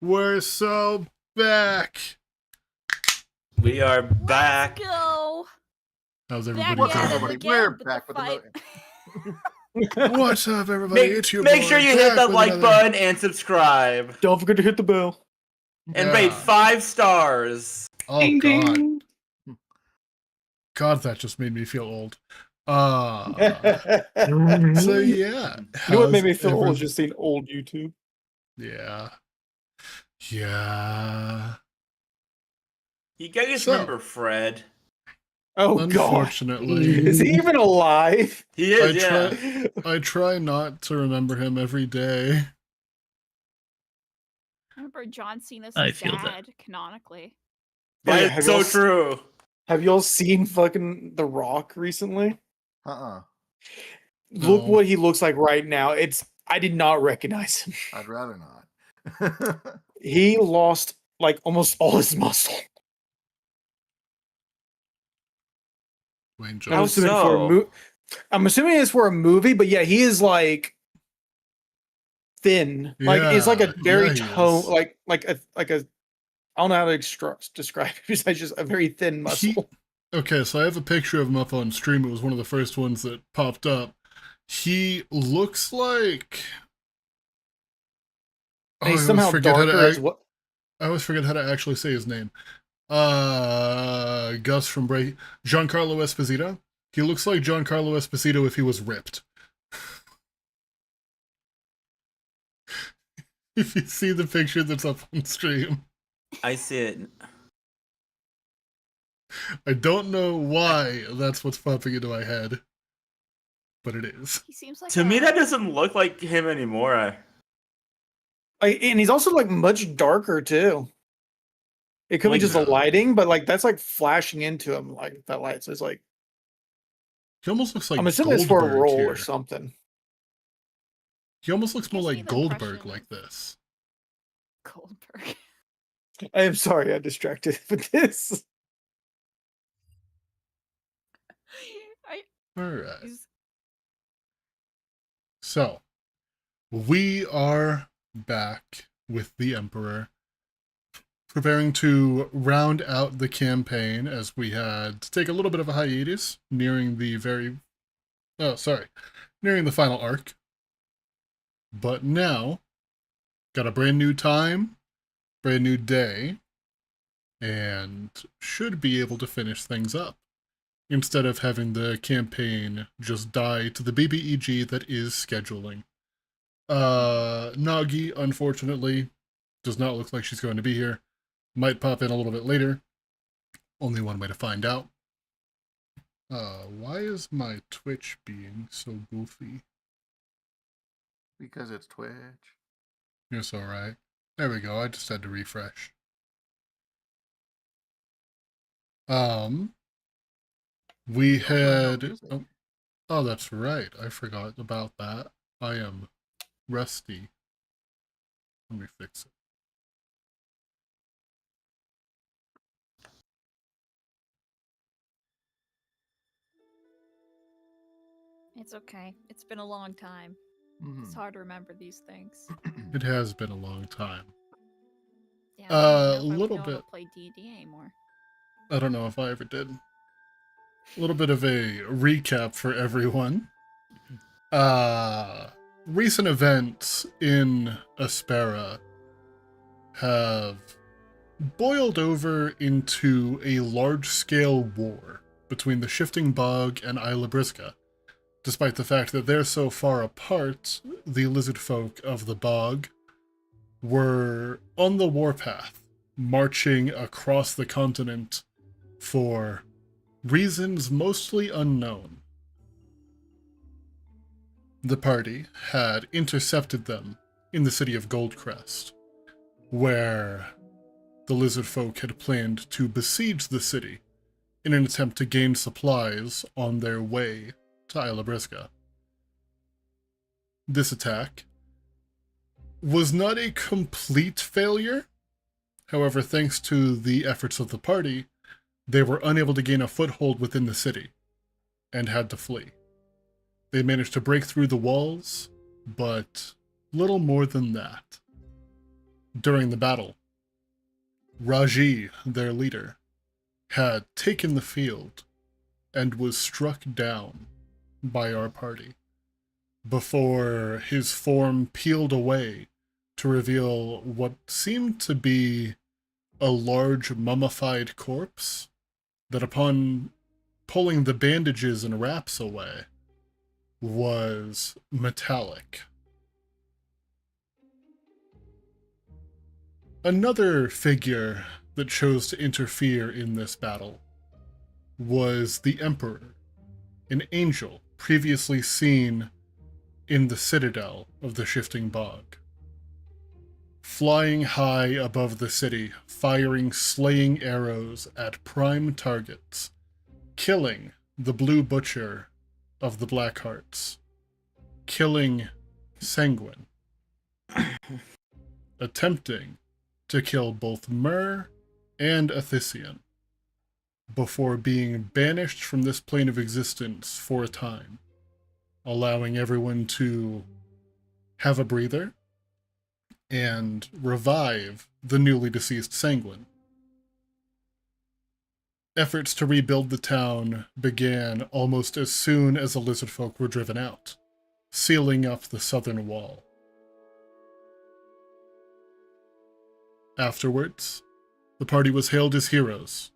We're so back. We are back. Let's go. How's Back everybody at doing? it everybody? again We're with back the with fight. What's up, everybody? It's your Make boy, sure you hit back the with like another- button and subscribe. Don't forget to hit the bell. And Yeah. rate 5 stars. Oh Ding, god, ding. God, that just made me feel old. So you yeah, know what made how's me feel old? every- Just seeing old YouTube. Yeah. You guys So- remember Fred? Oh god, Unfortunately, is he even alive? He is, I yeah. I try not to remember him every day. I remember John Cena's I feel that. dad, canonically. Oh, yeah, That's have so y'all true. Have y'all seen fucking The Rock recently? Uh-uh. Look No. what he looks like right now. I did not recognize him. I'd rather not. He lost like almost all his muscle. Dwayne I'm How Johnson. assuming so? I'm assuming it's for a movie, but yeah, he is like thin. Like it's like a Yeah, very yeah, he tone, is. like a I don't know how to describe it. Besides just a very thin muscle. Okay, so I have a picture of him up on stream. It was one of the first ones that popped up. He looks like. And he's I somehow always forget how darker to as well. I always forget how to actually say his name. Gus from Giancarlo Esposito. He looks like Giancarlo Esposito if he was ripped. If you see the picture that's up on stream. I see it. I don't know why that's what's popping into my head, but it is. He seems like To me, that doesn't look like him anymore. And he's also like much darker too. It could be Like just the that. lighting, but like that's like flashing into him like that light. So it's like He almost looks like I'm assuming it's for a Goldberg role here. or something. He almost looks more Can't see like the Goldberg impression. like this. Goldberg. I am sorry I distracted with this. Alright. He's- So, we are back with the Emperor, preparing to round out the campaign as we had to take a little bit of a hiatus, nearing the final arc. But now, got a brand new time, brand new day, and should be able to finish things up, instead of having the campaign just die to the BBEG that is scheduling. Nagi, unfortunately, does not look like she's going to be here. Might pop in a little bit later. Only one way to find out. Why is my Twitch being so goofy? Because it's Twitch. It's alright. There we go, I just had to refresh. We had... Oh, that's right. I forgot about that. I am rusty. Let me fix it. It's okay. It's been a long time. It's hard to remember these things. It has been a long time. Yeah, I don't even know if I would little know how to bit. play D&D anymore. I don't know if I ever did. A little bit of a recap for everyone. Recent events in Aspera have boiled over into a large-scale war between the Shifting Bog and Isla Brisca. Despite the fact that they're so far apart, the lizard folk of the bog were on the warpath, marching across the continent for reasons mostly unknown. The party had intercepted them in the city of Goldcrest, where the lizard folk had planned to besiege the city in an attempt to gain supplies on their way to Isla Brisca. This attack was not a complete failure. However, thanks to the efforts of the party, they were unable to gain a foothold within the city and had to flee. They managed to break through the walls, but little more than that. During the battle, Raji, their leader, had taken the field and was struck down by our party before his form peeled away to reveal what seemed to be a large mummified corpse that, upon pulling the bandages and wraps away, was metallic. Another figure that chose to interfere in this battle was the Emperor, an angel previously seen in the citadel of the Shifting Bog. Flying high above the city, firing slaying arrows at prime targets, killing the Blue Butcher of the Black Hearts, killing Sanguine, attempting to kill both Myr and Athisian, before being banished from this plane of existence for a time, allowing everyone to have a breather and revive the newly deceased Sanguine. Efforts to rebuild the town began almost as soon as the lizard folk were driven out, sealing up the southern wall. Afterwards, the party was hailed as heroes.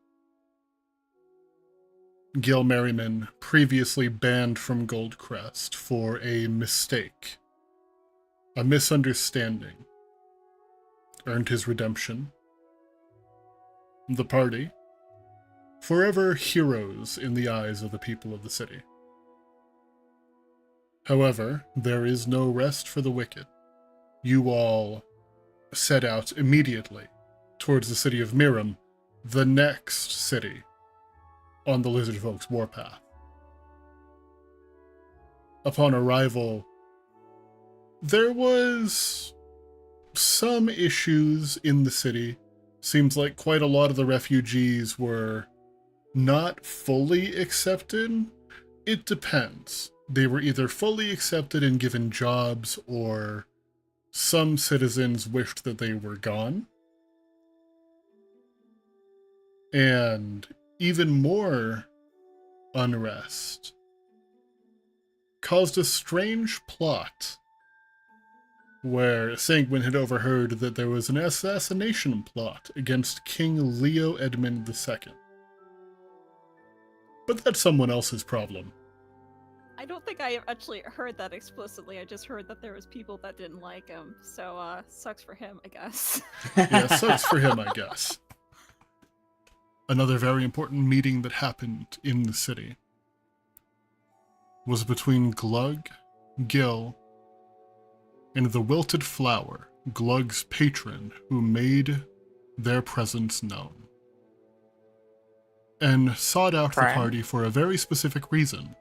Gil Merriman, previously banned from Goldcrest for a mistake, a misunderstanding, earned his redemption. The party, forever heroes in the eyes of the people of the city. However, there is no rest for the wicked. You all set out immediately towards the city of Miram, the next city on the Lizard Folk's warpath. Upon arrival, there was some issues in the city. Seems like quite a lot of the refugees were not fully accepted. It depends. They were either fully accepted and given jobs, or some citizens wished that they were gone. And even more unrest caused a strange plot where Sanguine had overheard that there was an assassination plot against King Leo Edmund II. But that's someone else's problem. I don't think I actually heard that explicitly. I just heard that there was people that didn't like him. So, sucks for him, I guess. Yeah, sucks for him, I guess. Another very important meeting that happened in the city was between Glug, Gil, and the Wilted Flower, Glug's patron, who made their presence known, and sought out the party for a very specific reason: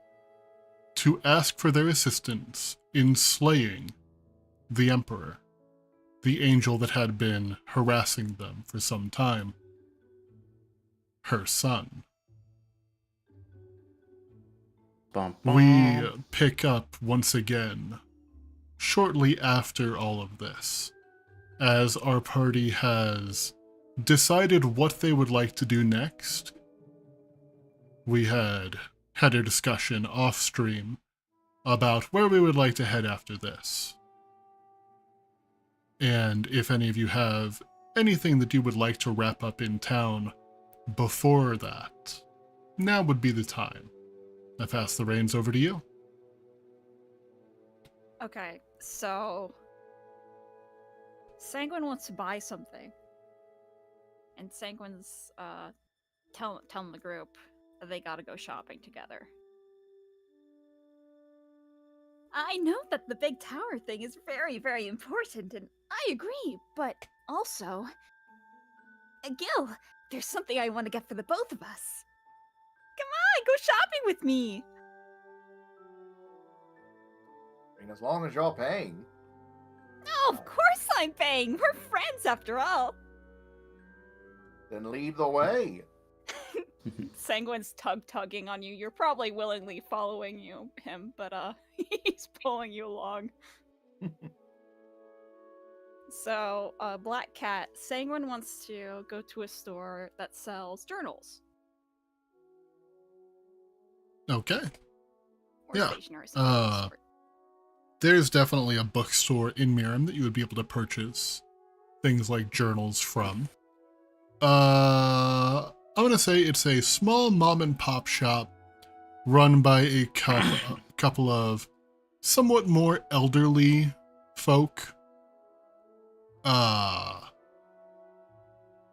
to ask for their assistance in slaying the Emperor, the angel that had been harassing them for some time, her son. Bum, We bum. pick up once again shortly after all of this, as our party has decided what they would like to do next. We had a discussion off stream about where we would like to head after this. And if any of you have anything that you would like to wrap up in town before that, now would be the time. I pass the reins over to you. Okay, so Sanguine wants to buy something, and Sanguine's telling the group that they gotta go shopping together. I know that the big tower thing is very, very important, and I agree, but also, Gil, there's something I want to get for the both of us. Come on, go shopping with me! I mean, as long as y'all paying. No, of course I'm paying! We're friends after all! Then lead the way. Sanguine's tugging on you. You're probably willingly following him, but he's pulling you along. So, Black Cat, Sanguine wants to go to a store that sells journals Okay. or Yeah, stationery. Something of the sort. There's definitely a bookstore in Miram that you would be able to purchase things like journals from. I'm gonna say it's a small mom and pop shop run by a couple of somewhat more elderly folk. I'm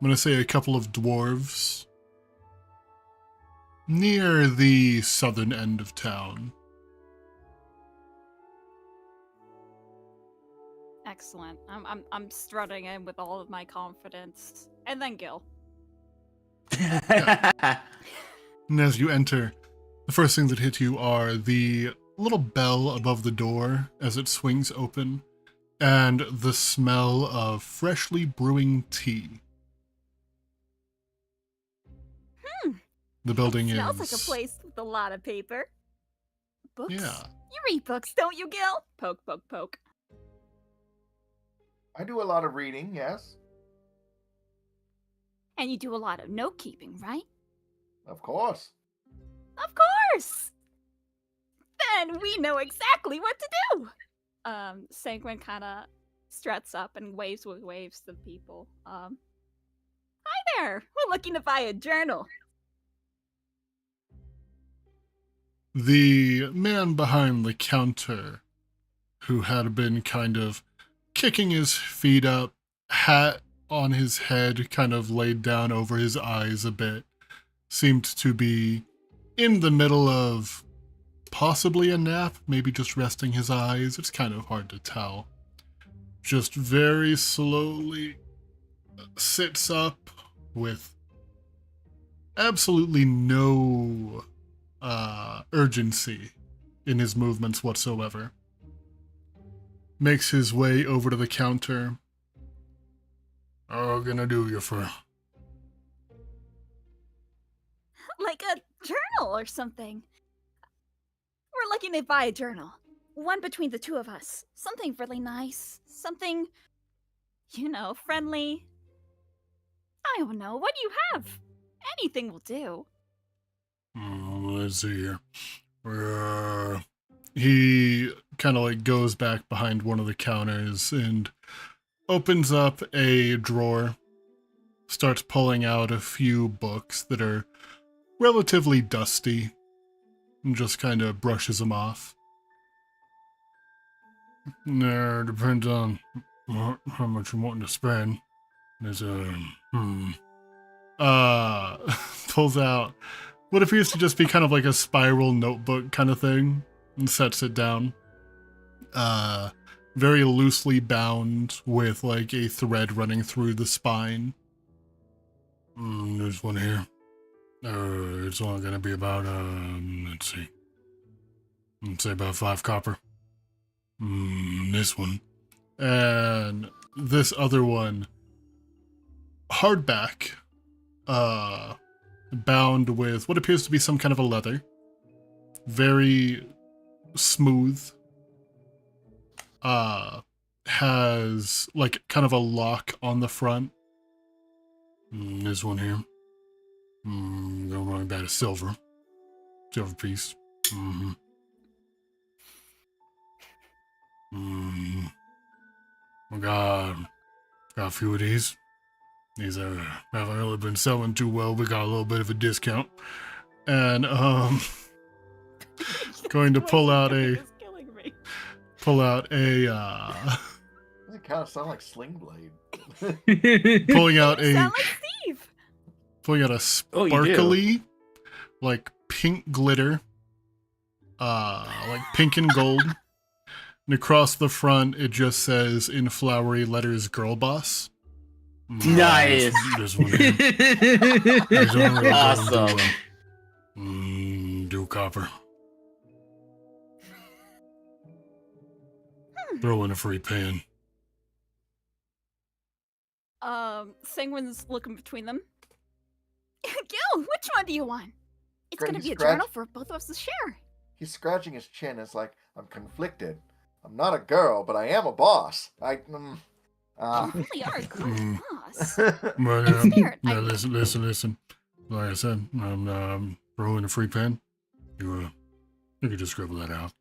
gonna say a couple of dwarves near the southern end of town. Excellent. I'm strutting in with all of my confidence, and then Gil. And as you enter, the first things that hit you are the little bell above the door as it swings open, and the smell of freshly brewing tea. The building Smells is... like a place with a lot of paper. Books? Yeah. You read books, don't you, Gil? Poke, poke, poke. I do a lot of reading, yes. And you do a lot of note keeping, right? Of course. Of course! Then we know exactly what to do! Sanguine kind of struts up and waves to the people. Hi there! We're looking to buy a journal. The man behind the counter, who had been kind of kicking his feet up, hat on his head kind of laid down over his eyes a bit, seemed to be in the middle of possibly a nap, maybe just resting his eyes. It's kind of hard to tell. Just very slowly sits up with absolutely no urgency in his movements whatsoever. Makes his way over to the counter. How can I do you for? Like a journal or something. We're looking to buy a journal. One between the two of us. Something really nice. Something, friendly. I don't know. What do you have? Anything will do. Let's see here. He kind of like goes back behind one of the counters and opens up a drawer, starts pulling out a few books that are relatively dusty, and just kind of brushes them off. There, depends on how much you're wanting to spend. There's pulls out what appears to just be kind of like a spiral notebook kind of thing and sets it down. Very loosely bound with like a thread running through the spine. There's one here. It's only gonna be about, let's see. Let's say about 5 copper. This one. And this other one, hardback, bound with what appears to be some kind of a leather. Very smooth. Has like kind of a lock on the front. This one here. Going back to silver piece. Got a few of these. These haven't really been selling too well. We got a little bit of a discount. And going to pull out a It's killing me. They kind of sound like Sling Blade. pulling out You a sound like Steve. pulling out a Oh, you do? sparkly, like pink glitter, like pink and gold. And across the front, it just says in flowery letters, "Girl Boss." Nice. This one here. These only really Awesome. do copper. Throw in a free pan. Sanguine's looking between them. Gil, which one do you want? It's Great, gonna be a scratch- journal for both of us to share. He's scratching his chin. It's like, I'm conflicted. I'm not a girl, but I am a boss. I You really are a good Mm. boss. But, And Spirit, no, I- listen. Like I said, I'm throwing a free pen. You can just scribble that out.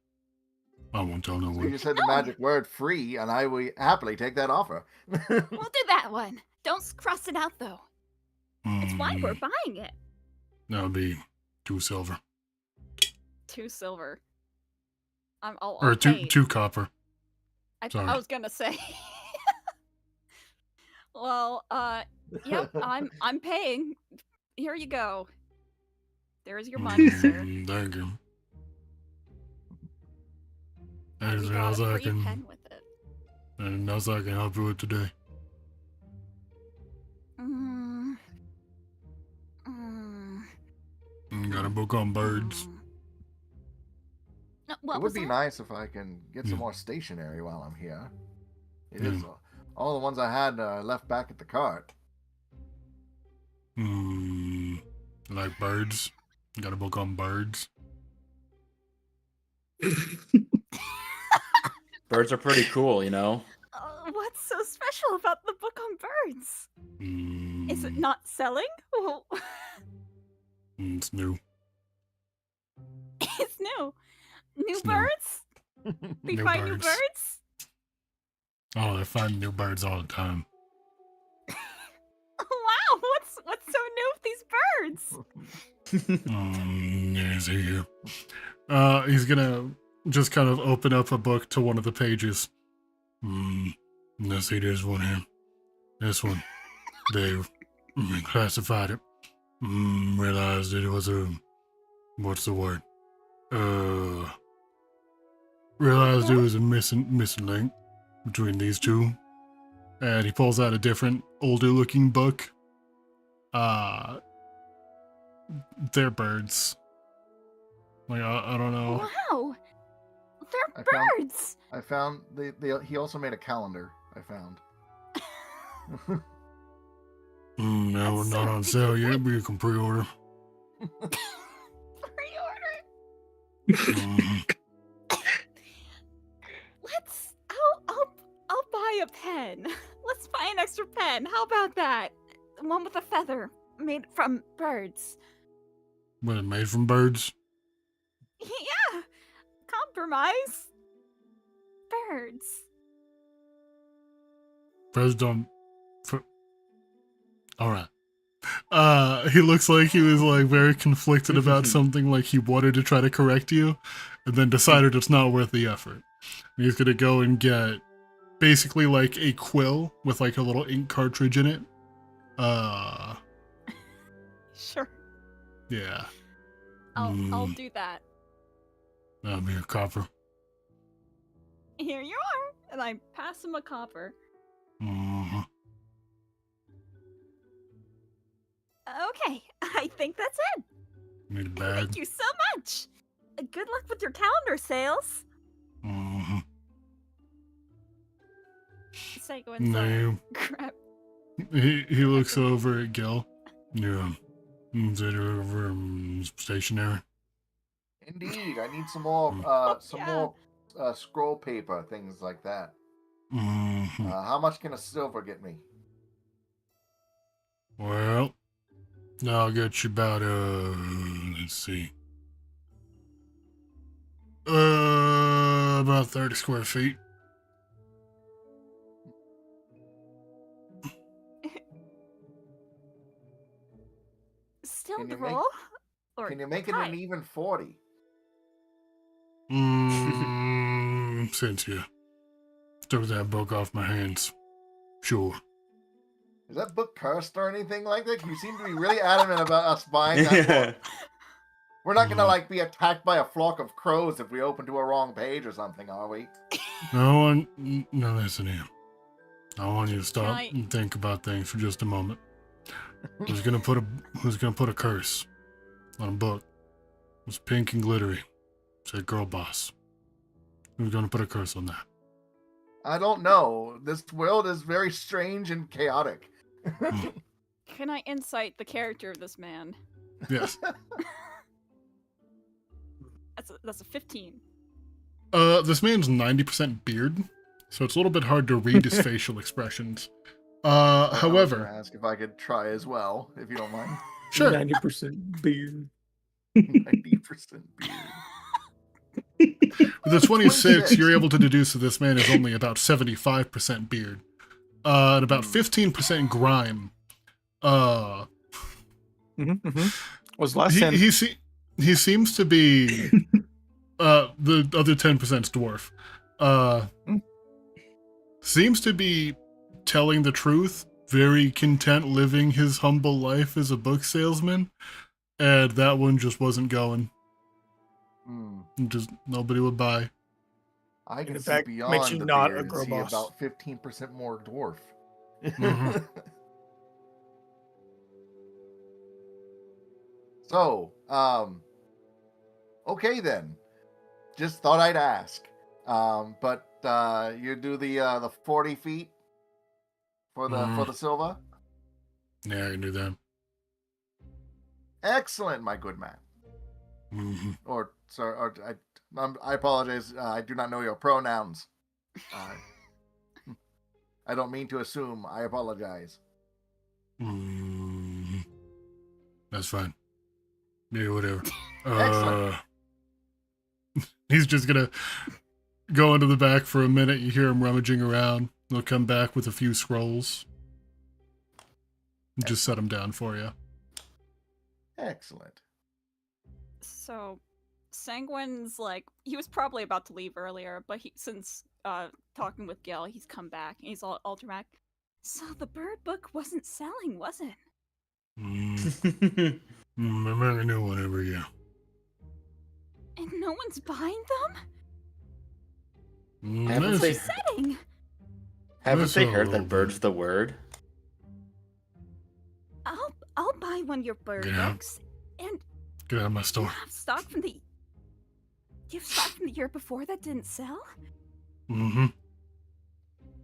I won't tell no So one. you said the magic word free, and I will happily take that offer. We'll do that one. Don't cross it out though. It's why we're Mm, buying it. That'll be 2 silver. 2 silver. I'll Or pay. two copper. I sorry. was gonna say. Well, yep, I'm paying. Here you go. There's your money, sir. Thank you. And you Anything got else a I free can pen with it. anything else I can help you with today? Mm. Mm. Got a book on birds. Mm. No, what It was would be that? nice if I can get some Yeah. more stationery while I'm here. It Yeah. is all the ones I had left back at the cart. Like birds. Got a book on birds. Birds are pretty cool, you know? What's so special about the book on birds? Is it not selling? Well, It's new. it's new. New It's new. birds? We New find new birds. birds? Oh, I find new birds all the time. Wow, what's so new with these birds? Yeah, is he here? He's gonna just kind of open up a book to one of the pages. Let's see, there's one here. This one. They classified it. Realized it was a... What's the word? Realized it was a missing link between these two. And he pulls out a different, older looking book. They're birds. Like, I don't know. Wow, they're I found- birds. I found he also made a calendar. I found. No, That's not so on sale yet, ridiculous. but you can pre-order. Pre-order. Mhm. I'll buy a pen. Let's buy an extra pen. How about that? One with a feather, made from birds. Was it made from birds? Yeah, compromise. Birds. Birds don't... Alright. He looks like he was like very conflicted about something, like he wanted to try to correct you, and then decided it's not worth the effort. And he's gonna go and get basically like a quill with like a little ink cartridge in it. Sure, Yeah. I'll do that. That'll be a copper. Here you are, and I pass him a copper. Mhm. Okay, I think that's it. Need a bag. Thank you so much. Good luck with your calendar sales. Mhm. Psycho No. Crap. He looks over at Gil. Yeah. Is it over stationery? Indeed, I need some more Yeah. scroll paper, things like that. Mhm. How much can a silver get me? Well, I'll get you about, let's see. About 30 square feet. Still Can the you make- roll? Or Can you make it tie? an even 40? Since you took that book off my hands. Sure. Is that book cursed or anything like that? You seem to be really adamant about us buying that book. We're not gonna like be attacked by a flock of crows if we open to a wrong page or something, are we? No, listen here. I want you to stop I- and think about things for just a moment. Who's gonna put a curse on a book? It's pink and glittery. Said girl boss. Who's gonna put a curse on that? I don't know. This world is very strange and chaotic. Can I insight the character of this man? Yes. That's a 15. This man's 90% beard, so it's a little bit hard to read his facial expressions. I was gonna However, ask if I could try as well, if you don't mind. sure. 90% beard. 90% beard. With a 26, 26. you're able to deduce that this man is only about 75% beard. And about 15% grime. Was last He, time. he seems to be the other 10%'s dwarf. Seems to be telling the truth, very content living his humble life as a book salesman, and that one just wasn't going. Just nobody would buy. I can In see fact, beyond makes you the not beard a and girl see boss. about 15% more dwarf. Mhm. So, okay then. Just thought I'd ask. But you do the 40 feet for the Silva. Yeah, I can do that. Excellent, my good man. Mhm. Or sorry, I apologize. I do not know your pronouns. I don't mean to assume. I apologize. Mhm. That's fine. Yeah, whatever. Excellent. He's just gonna go into the back for a minute. You hear him rummaging around. He'll come back with a few scrolls. Just set them down for you. Excellent. So, Sanguine's like, he was probably about to leave earlier, but since talking with Gil, he's come back and he's all Ultramac. So the bird book wasn't selling, was it? I'm making a new one every year. And no one's buying them? Haven't That's- they- Upsetting. Haven't That's they a heard little that bird's the word? I'll buy one of your bird Yeah. books. And Get out of my you store. have stock from the year before that didn't sell? Mm-hmm.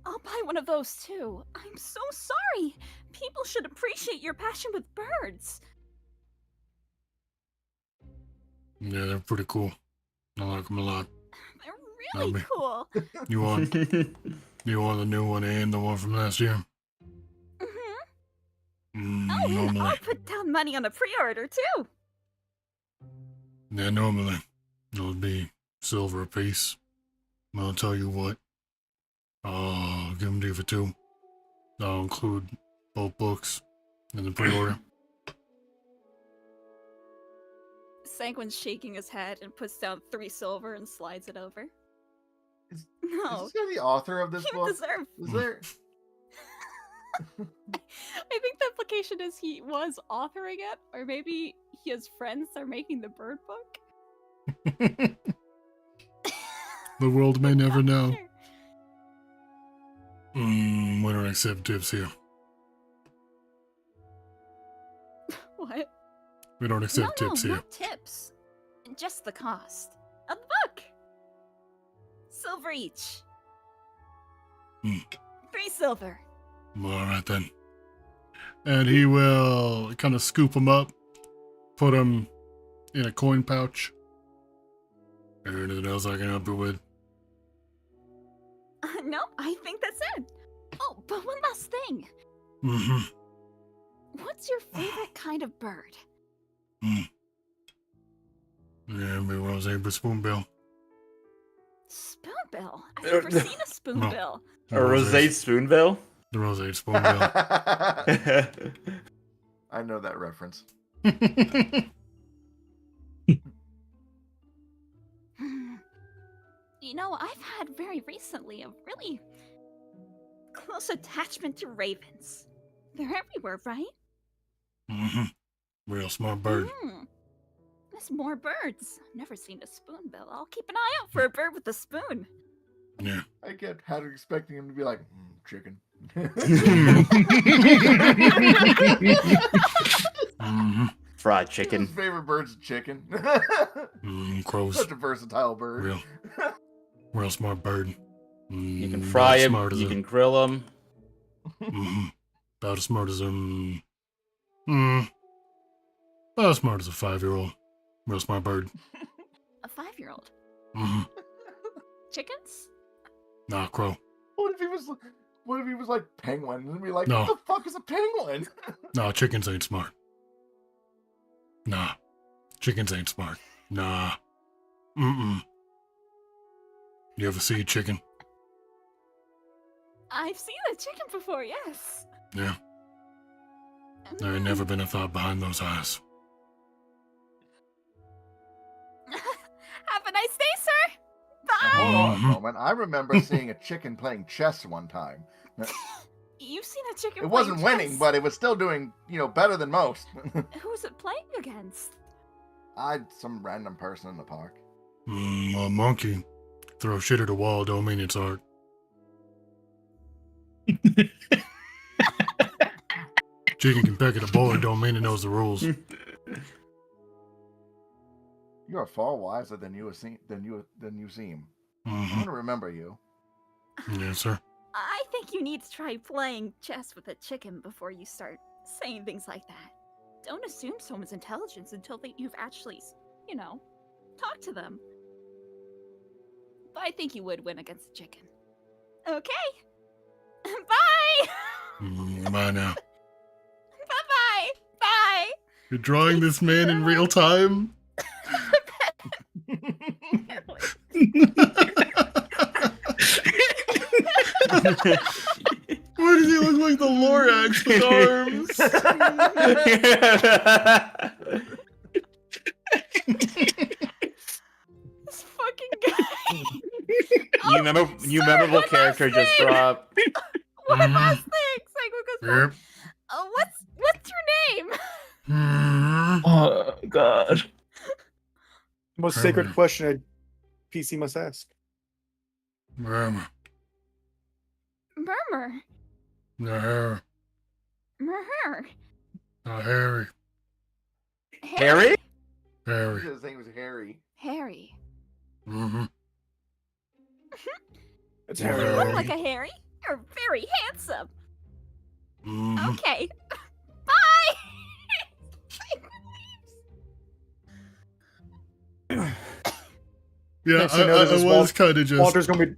I'll buy one of those too. I'm so sorry. People should appreciate your passion with birds. Yeah, they're pretty cool. I like them a lot. They're really me. cool. You want the new one and the one from last year? Mm-hmm. Mm, normally. I'll put down money on a pre-order too. Yeah, normally. It'll be silver a piece. But I'll tell you what. I'll give them to you for 2. I'll include both books in the pre-order. Sanguine's shaking his head and puts down 3 silver and slides it over. Is No, this guy the author of this you book? deserve. Is there? I think the implication is he was authoring it, or maybe his friends are making the bird book. The world may never know. Sure. We don't accept tips here. What? We don't accept tips no here. tips. Just the cost of the book. Silver each. 3 silver. All right then. And he will kind of scoop them up, put them in a coin pouch. Anything else I can help you with? No, I think that's it. Oh, but one last thing. Mm-hmm. What's your favorite kind of bird? Yeah, me rose spoonbill. Spoonbill. I've never seen a spoonbill. A rosé spoonbill? The rose spoonbill. I know that reference. You know, I've had very recently a really close attachment to ravens. They're everywhere, right? Mm-hmm. Real smart bird. There's more birds. I've never seen a spoonbill. I'll keep an eye out for a bird with a spoon. Yeah. I kept had expecting him to be like, chicken. Mm-hmm. Fried His chicken. favorite bird's chicken. Crows. Such a versatile bird. Real smart bird. You can fry him, Smart as you a, can grill him. about as smart as about as smart as a 5-year-old. Real smart bird. A 5-year-old. Mm-hmm. Chickens? Nah, crow. What if he was? What if he was like penguin? And be like, No. what the fuck is a penguin? No, chickens ain't smart. Nah. Chickens ain't smart. Nah. Mm-mm. You ever see a chicken? I've seen a chicken before, yes. Yeah. There ain't never been a thought behind those eyes. Have a nice day, sir. Bye. Hold on a Mhm. moment. I remember seeing a chicken playing chess one time. You've seen a chicken. It wasn't playing winning, chess? but it was still doing, better than most. Who's it playing against? Some random person in the park. A monkey. Throw shit at a wall don't mean it's art. Chicken can peck at a board don't mean it knows the rules. You are far wiser than you seem. I'm Mm-hmm. gonna remember you. Yes, sir. I think you need to try playing chess with a chicken before you start saying things like that. Don't assume someone's intelligence until you've actually, talked to them. But I think you would win against a chicken. Okay. Bye! Bye now. Bye-bye! Bye! You're drawing this man in real time? Why does he look like the Lorax with arms? This fucking guy. New memorable character just dropped. One last thing! Sanguine goes, Yep. what's your name? Oh God. Most sacred Herman. question a PC must ask. Murmur. Murmur. No hair. Murmur. No Harry. Harry? Harry. His name was Harry. Harry. Mm-hmm. It's Yeah. You Harry. look like a Harry. You're very handsome. Mm-hmm. Okay. Bye! Yeah, Next thing you know, I this is was kind of just Walter's gonna be.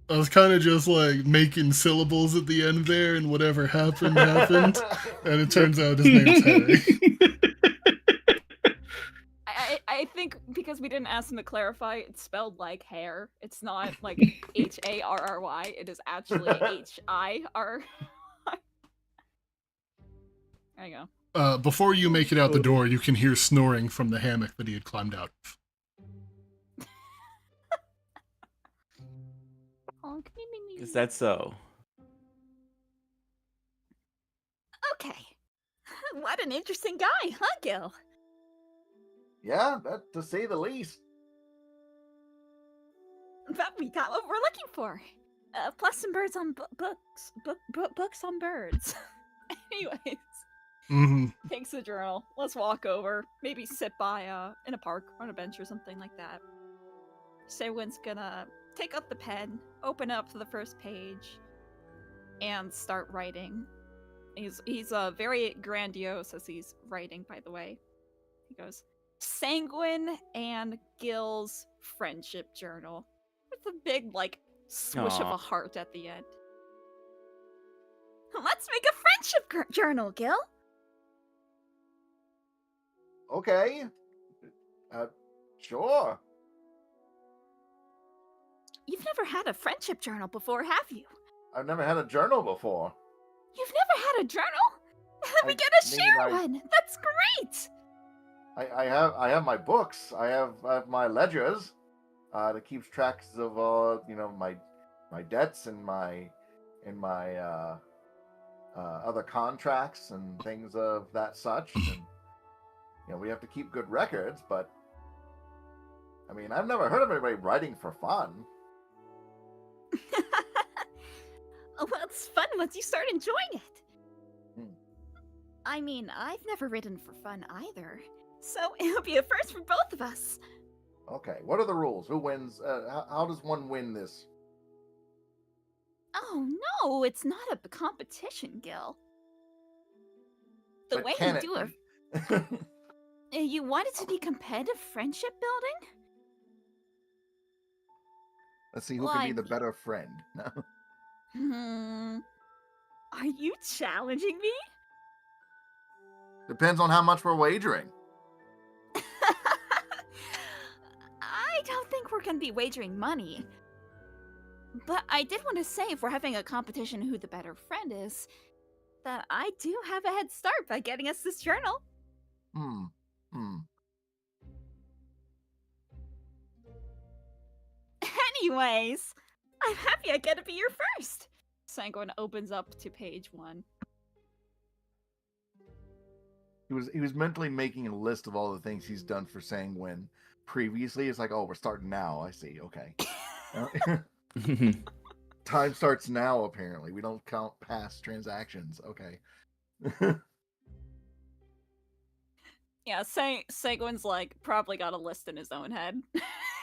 I was kind of just like making syllables at the end there, and whatever happened happened, and it turns out his name's Harry. I think because we didn't ask him to clarify, it's spelled like hair. It's not like Harry. It is actually HIR. There you go. Before you make it out the door, you can hear snoring from the hammock that he had climbed out of. Is that so? Okay. What an interesting guy, huh, Gil? Yeah, that to say the least. But we got what we're looking for. Plus some birds on books on birds. Anyways, Mm-hmm. takes the journal. Let's walk over. Maybe sit by in a park on a bench or something like that. Sewin's gonna take up the pen, open up to the first page, and start writing. He's very grandiose as he's writing, by the way. He goes, Sanguine and Gil's friendship journal. With a big, swish of Aw. a heart at the end. Let's make a friendship journal, Gil. Okay. Sure. You've never had a friendship journal before, have you? I've never had a journal before. You've never had a journal? We I gotta mean, share I- one. That's great. I have my books. I have my ledgers that keeps tracks of my debts and my other contracts and things of that such. And we have to keep good records. But I mean, I've never heard of anybody writing for fun. Well, it's fun once you start enjoying it. Hmm. I mean, I've never written for fun either. So it'll be a first for both of us. Okay, what are the rules? Who wins? How does one win this? Oh no, it's not a competition, Gil. The But way can you it do it, be? you want it to be competitive friendship building? Let's see who can be the better friend. No. Are you challenging me? Depends on how much we're wagering. I don't think we're gonna be wagering money. But I did want to say, if we're having a competition who the better friend is, that I do have a head start by getting us this journal. Anyways, I'm happy I get to be your first. Sanguine opens up to page 1. He was mentally making a list of all the things he's done for Sanguine previously. It's like, oh, we're starting now. I see. Okay. Time starts now, apparently. We don't count past transactions. Okay. Yeah, Sanguine's like probably got a list in his own head.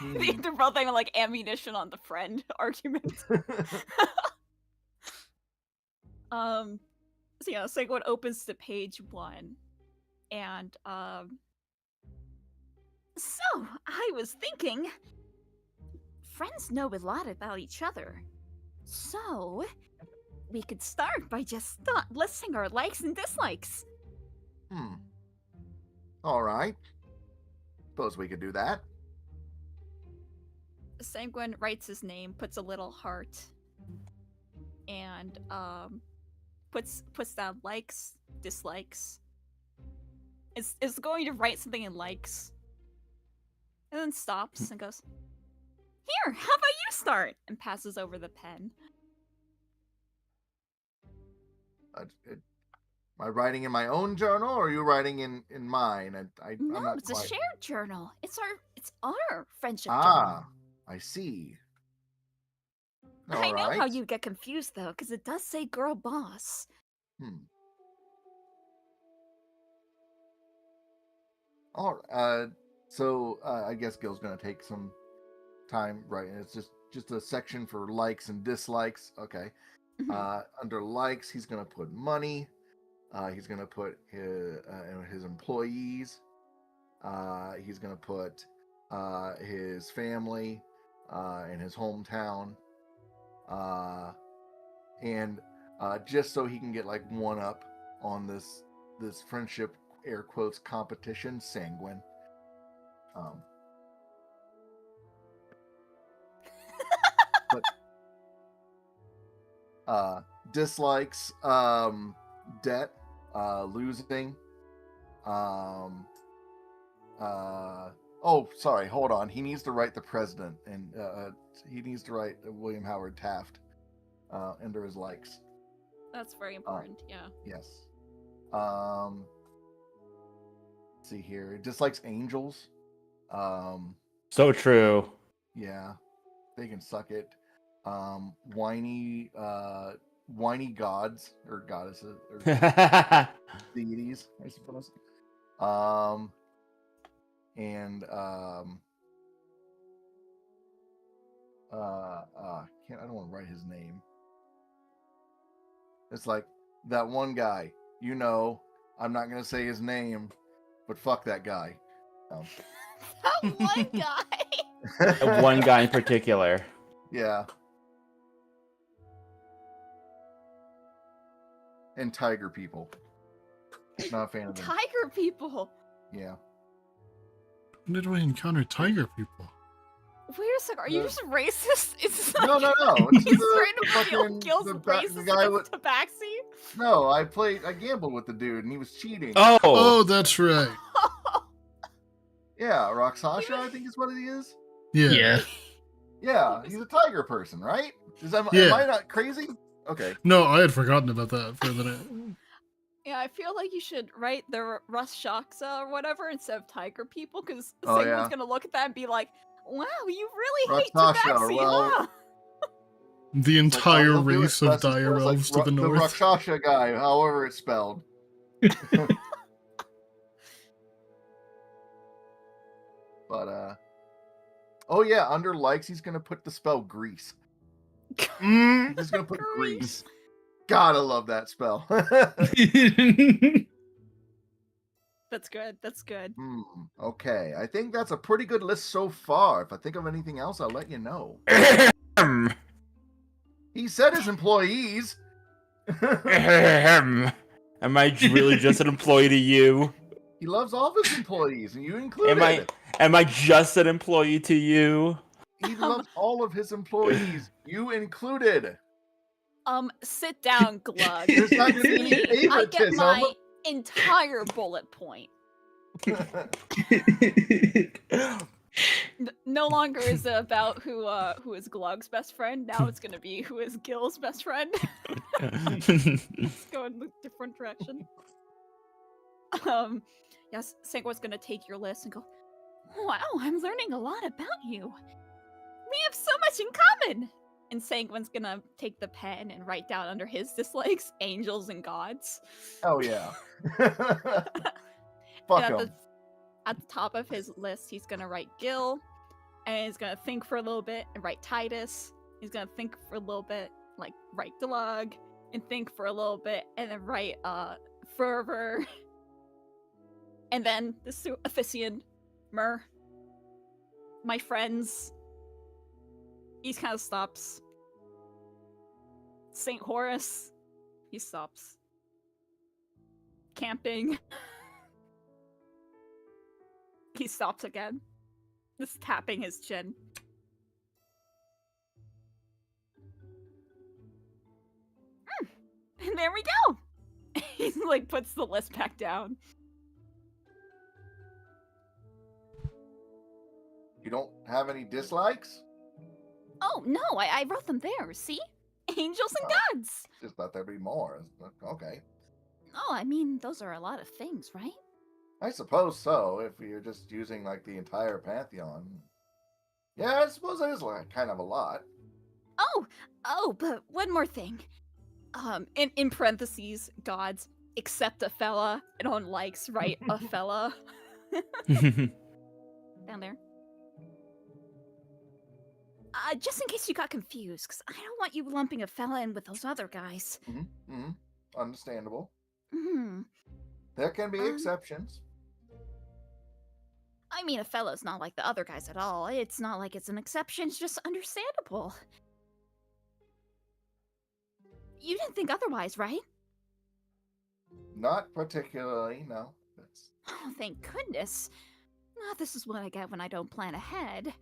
They're both having like ammunition on the friend argument. So yeah, Sanguine opens to page 1. And so I was thinking, friends know a lot about each other. So we could start by just listing our likes and dislikes. All right. Suppose we could do that. Sanguine writes his name, puts a little heart, and puts down likes, dislikes. Is going to write something in likes, and then stops and goes, Here, how about you start? and passes over the pen. Am I writing in my own journal, or are you writing in mine? I'm No, not it's quite... a shared journal. It's our friendship Ah, journal. I see. I know how Alright. you get confused though, because it does say girl boss. So I guess Gil's gonna take some time writing. It's just a section for likes and dislikes. Okay. Under likes, he's gonna put money. He's gonna put his employees. He's gonna put his family and his hometown. And just so he can get like one up on this friendship air quotes competition, Sanguine. But dislikes, debt, losing. Oh, sorry, hold on. He needs to write the president, and he needs to write William Howard Taft under his likes. That's very important. Yeah. Yes. Let's see here. Dislikes angels. So true. Yeah, they can suck it. Whiny gods or goddesses or deities, I suppose. I don't want to write his name. It's like that one guy, I'm not gonna say his name, but fuck that guy. That one guy. One guy in particular. Yeah. And tiger people. Not a fan of them. Tiger people. Yeah. When did we encounter tiger people? Wait a second. Are you just racist? It's No. He's It's trying to fucking- kills the racist guy against with Tabaxi. No, I gambled with the dude and he was cheating. Oh, that's right. Yeah, Roxasha, I think is what it is. Yeah. Yeah, he's a tiger person, right? Am Yeah. I not crazy? Okay. No, I had forgotten about that for a minute. Yeah, I feel like you should write the Rakshasa or whatever instead of tiger people, because Oh, someone's yeah. gonna look at that and be like, "Wow, you really hate Rakshasa, Tabaxi, well, huh?" The It's like, entire they'll do it race of best as dire far as, like, elves to the The north. Rakshasa guy, however it's spelled. But oh yeah, under likes he's gonna put the spell grease. He's just gonna put grease. God, I love that spell. That's good. That's good. Okay, I think that's a pretty good list so far. If I think of anything else, I'll let you know. He said his employees. Am I really just an employee to you? He loves all of his employees, and you included. Am I just an employee to you? He loves all of his employees, you included. Sit down, Glug. There's not going to be any I get favoritism. my entire bullet point. No longer is it about who is Glug's best friend. Now it's gonna be who is Gil's best friend. Let's go in a different direction. Yes, Sanguine's gonna take your list and go, wow, I'm learning a lot about you. We have so much in common. And Sanguine's gonna take the pen and write down under his dislikes, angels and gods. Oh yeah. And Fuck at him. at the top of his list, he's gonna write Gil, and he's gonna think for a little bit and write Titus. He's gonna think for a little bit, like write Glug, and think for a little bit, and then write Fervor, and then the Offician, Myrrh, my friends. He kind of stops. Saint Horus, he stops. Camping. He stops again. Just tapping his chin. And there we go! He like puts the list back down. You don't have any dislikes? Oh, no, I wrote them there, see? Angels and gods! Just thought there'd be more. Okay. Oh, I mean, those are a lot of things, right? I suppose so, if you're just using like the entire pantheon. Yeah, I suppose it is like kind of a lot. Oh, but one more thing. In parentheses, gods, except a fella, and on likes, right, a fella. Down there. Just in case you got confused, because I don't want you lumping a fella in with those other guys. Understandable. Hmm. There can be exceptions. I mean, a fella's not like the other guys at all. It's not like it's an exception, it's just understandable. You didn't think otherwise, right? Not particularly, no. That's... Oh, thank goodness. This is what I get when I don't plan ahead.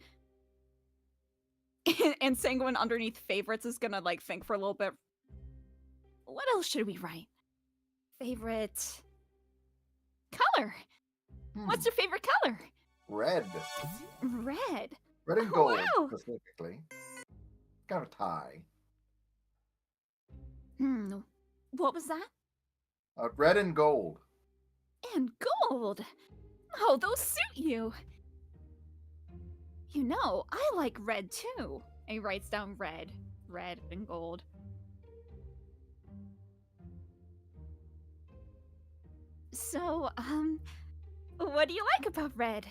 And Sanguine underneath favorites is gonna like think for a little bit. What else should we write? Favorite color? What's your favorite color? Red. Red. Red and Oh, gold, wow. specifically. Kind of a tie. What was that? Red and gold. And gold. Oh, those suit you. You know, I like red too. And he writes down red and gold. So, what do you like about red?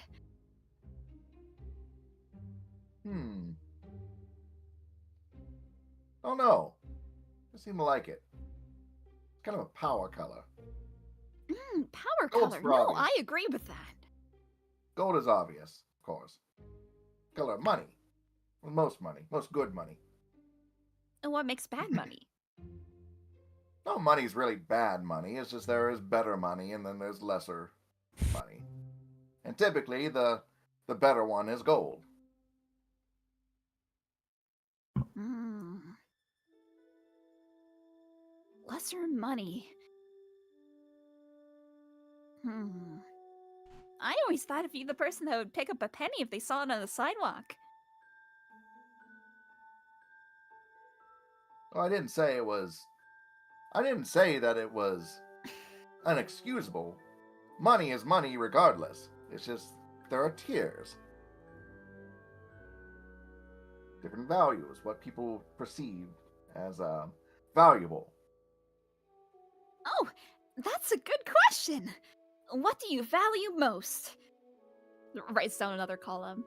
Oh no. I seem to like it. It's kind of a power color. Power Gold's color. for No, obvious. I agree with that. Gold is obvious, of course. Color of money. Well, most money. Most good money. And what makes bad money? No money's really bad money. It's just there is better money and then there's lesser money. And typically the better one is gold. Lesser money. I always thought of you the person that would pick up a penny if they saw it on the sidewalk. Well, I didn't say that it was unexcusable. Money is money regardless. It's just there are tiers. Different values, what people perceive as valuable. Oh, that's a good question. What do you value most? Writes down another column.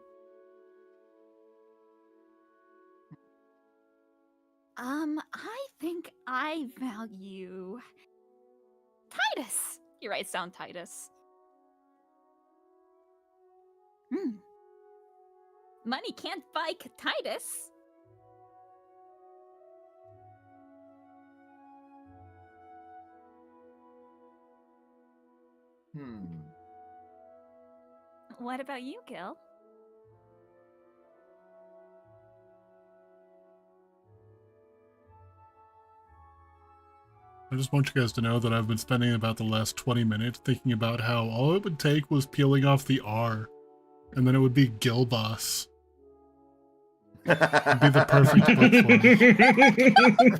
I think I value Titus. He writes down Titus. Money can't buy Titus. Hmm. What about you, Gil? I just want you guys to know that I've been spending about the last 20 minutes thinking about how all it would take was peeling off the R, and then it would be Gilboss. It'd be the perfect book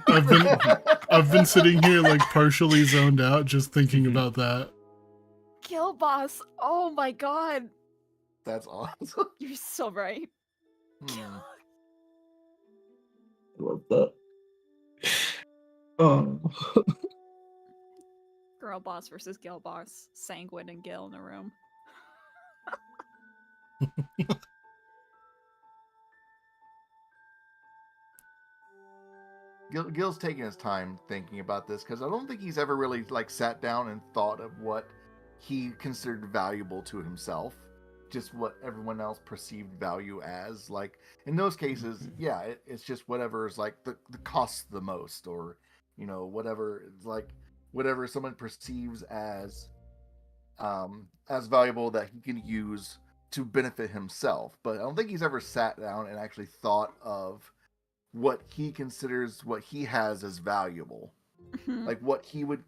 for him. I've been sitting here like partially zoned out just thinking about that. Kill boss. Oh my god. That's awesome. You're so right. Hmm. I love that. Oh. Girl boss versus Gil boss. Sanguine and Gil in a room. Gil's taking his time thinking about this because I don't think he's ever really like sat down and thought of what he considered valuable to himself, just what everyone else perceived value as. Like in those cases, yeah, it's just whatever is like the costs the most, or you know, whatever it's like whatever someone perceives as valuable that he can use to benefit himself. But I don't think he's ever sat down and actually thought of what he considers what he has as valuable, like what he would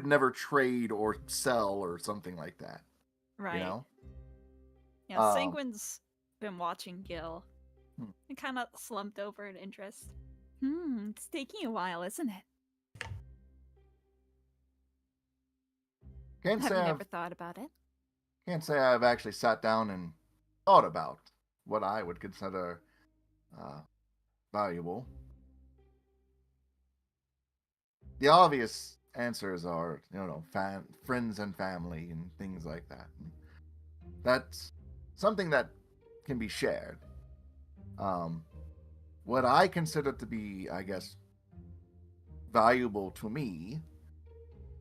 never trade or sell or something like that. Right. You know? Yeah, Sanguine's been watching Gil Hmm. and kind of slumped over in interest. It's taking a while, isn't it? Can't Have say you I've never thought about it? can't say I've actually sat down and thought about what I would consider valuable. The obvious answers are, you know, friends and family and things like that. And that's something that can be shared. What I consider to be, I guess, valuable to me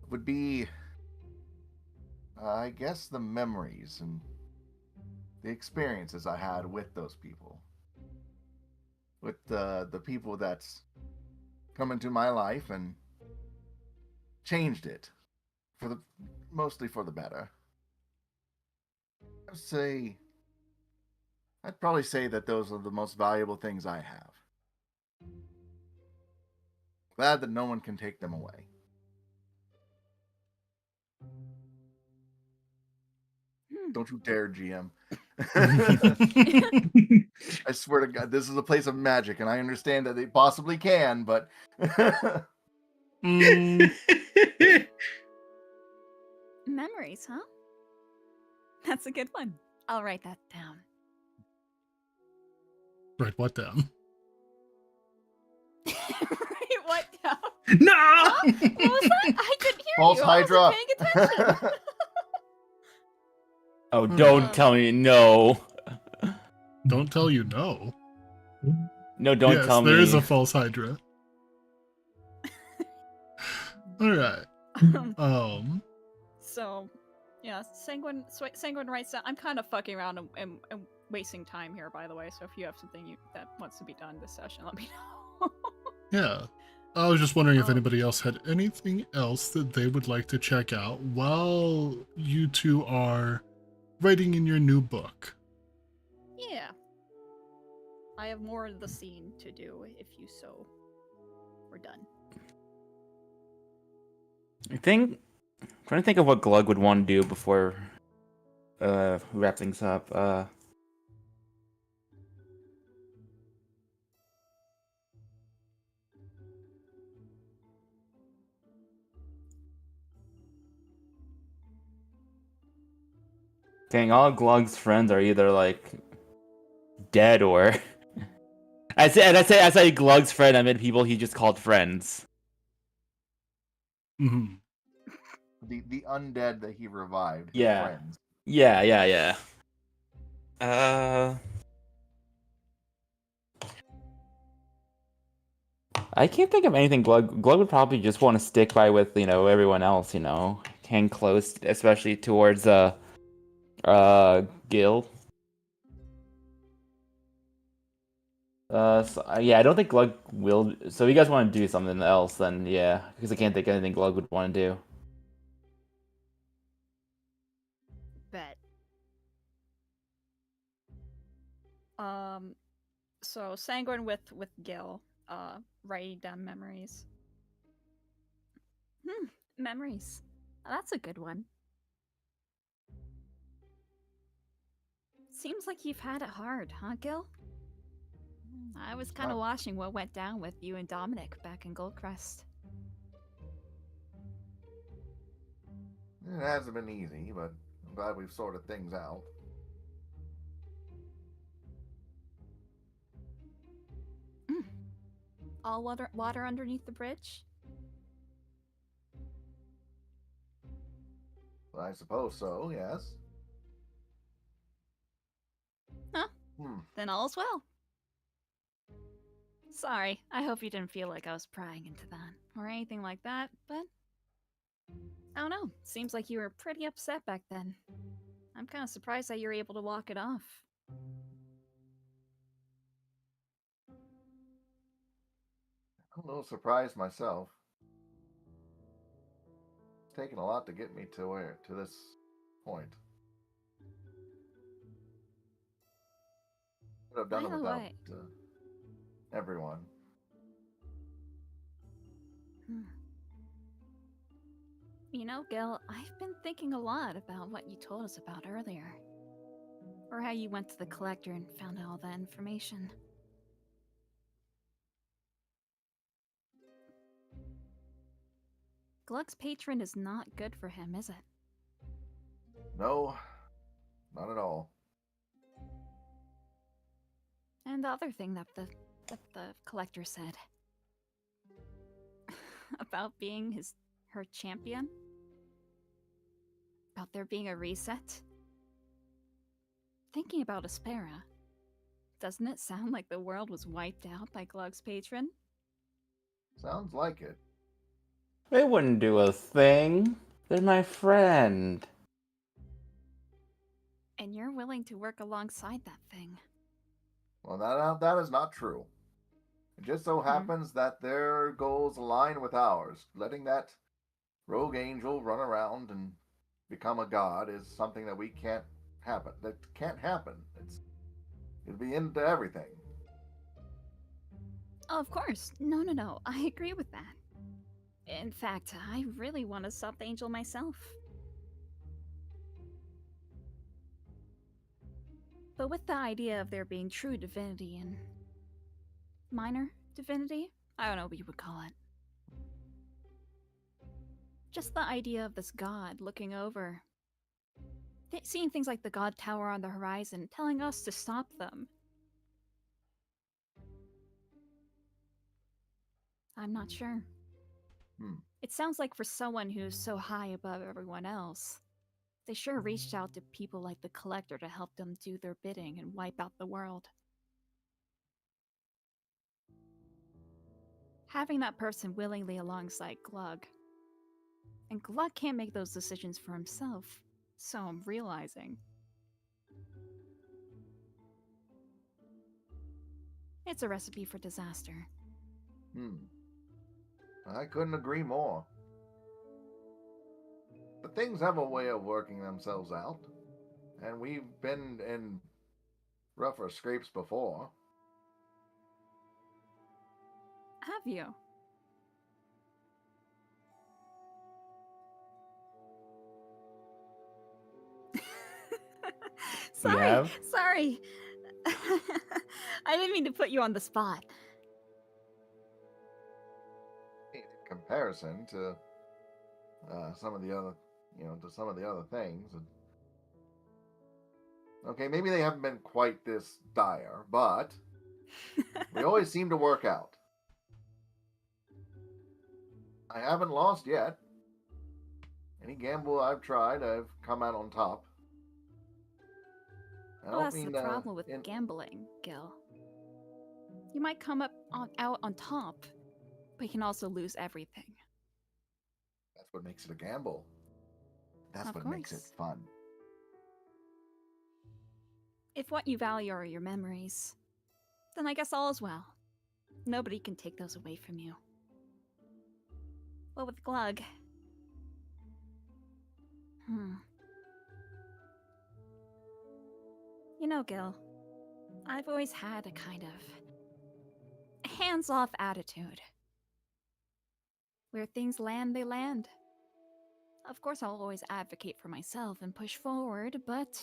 would be, I guess, the memories and the experiences I had with those people. With the people that's come into my life and changed it mostly for the better. I'd probably say that those are the most valuable things I have. Glad that no one can take them away. Don't you dare, GM. I swear to God, this is a place of magic, and I understand that they possibly can, but Memories, huh? That's a good one. I'll write that down. Write what down? Right, what now? No! What was that? I didn't hear False you. Hydra. I wasn't paying attention. Oh, don't tell me no. Don't tell you no. No, don't yes, tell me. there is a false Hydra. Alright. So, yeah, Sanguine writes down. I'm kind of fucking around and wasting time here, by the way. So if you have something that wants to be done this session, let me know. Yeah. I was just wondering if Um, anybody else had anything else that they would like to check out while you two are writing in your new book. Yeah. I have more of the scene to do if you so we're done. I'm trying to think of what Glug would want to do before wrap things up. Dang, all Glug's friends are either like dead or I say Glug's friend, I meant people he just called friends. Mm-hmm. the undead that he revived. His Yeah. friends. Yeah. I can't think of anything Glug would probably just want to stick by with, everyone else, hang close, especially towards Gil. I don't think Glug will. So if you guys want to do something else, then yeah, because I can't think of anything Glug would want to do. So Sanguine with Gil, writing down memories. Memories. That's a good one. Seems like you've had it hard, huh, Gil? I was kind of Not- watching what went down with you and Dominic back in Goldcrest. It hasn't been easy, but I'm glad we've sorted things out. All water underneath the bridge? Well, I suppose so, yes. Huh? Hmm. Then all's well. Sorry, I hope you didn't feel like I was prying into that, or anything like that, but... I don't know, seems like you were pretty upset back then. I'm kind of surprised that you were able to walk it off. I'm a little surprised myself. It's taken a lot to get me to this point. Could have done By it the without way- everyone. You know, Gil, I've been thinking a lot about what you told us about earlier. Or how you went to the collector and found out all that information. Glug's patron is not good for him, is it? No, not at all. And the other thing that the collector said about being her champion, about there being a reset. Thinking about Aspera, doesn't it sound like the world was wiped out by Glug's patron? Sounds like it. They wouldn't do a thing. They're my friend. And you're willing to work alongside that thing. Well, that is not true. It just so happens that their goals align with ours. Letting that rogue angel run around and become a god is something that we can't happen. That can't happen. It'd be into everything. Oh, of course. No. I agree with that. In fact, I really want to stop the angel myself. But with the idea of there being true divinity and minor divinity, I don't know what you would call it. Just the idea of this god looking over, seeing things like the god tower on the horizon, telling us to stop them. I'm not sure. It sounds like for someone who's so high above everyone else, they sure reached out to people like the Collector to help them do their bidding and wipe out the world. Having that person willingly alongside Glug. And Glug can't make those decisions for himself, so I'm realizing. It's a recipe for disaster. I couldn't agree more. But things have a way of working themselves out. And we've been in rougher scrapes before. Have you? We have? Sorry. I didn't mean to put you on the spot. In comparison to some of the other, to some of the other things. Okay, maybe they haven't been quite this dire, but we always seem to work out. I haven't lost yet. Any gamble I've tried, I've come out on top. Well, that's the problem with gambling, Gil. You might come out on top, but you can also lose everything. That's what makes it a gamble. That's Of what makes it course. fun. If what you value are your memories, then I guess all is well. Nobody can take those away from you. But with Glug... You know, Gil, I've always had a kind of hands-off attitude. Where things land, they land. Of course, I'll always advocate for myself and push forward, but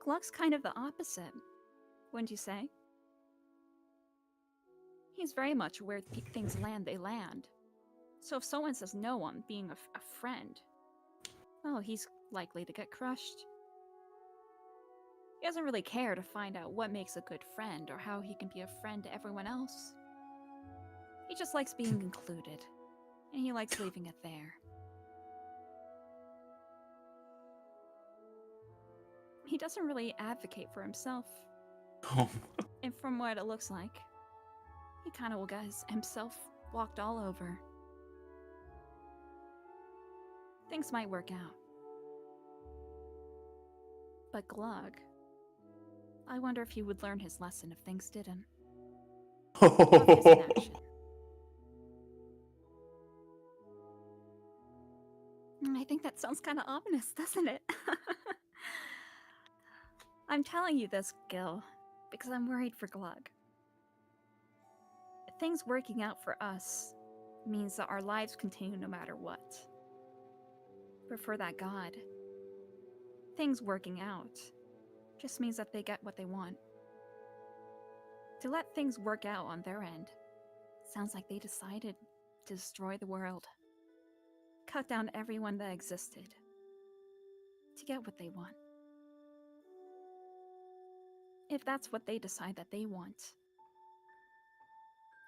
Gluck's kind of the opposite, wouldn't you say? He's very much where things land, they land. So if someone says no on being a friend, well, he's likely to get crushed. He doesn't really care to find out what makes a good friend or how he can be a friend to everyone else. He just likes being included, and he likes leaving it there. He doesn't really advocate for himself, and from what it looks like, he kind of will get himself walked all over. Things might work out. But Glug, I wonder if he would learn his lesson if things didn't. Love his inaction. I think that sounds kind of ominous, doesn't it? I'm telling you this, Gil, because I'm worried for Glug. Things working out for us means that our lives continue no matter what. But for that god, things working out just means that they get what they want. To let things work out on their end sounds like they decided to destroy the world. Cut down everyone that existed to get what they want. If that's what they decide that they want,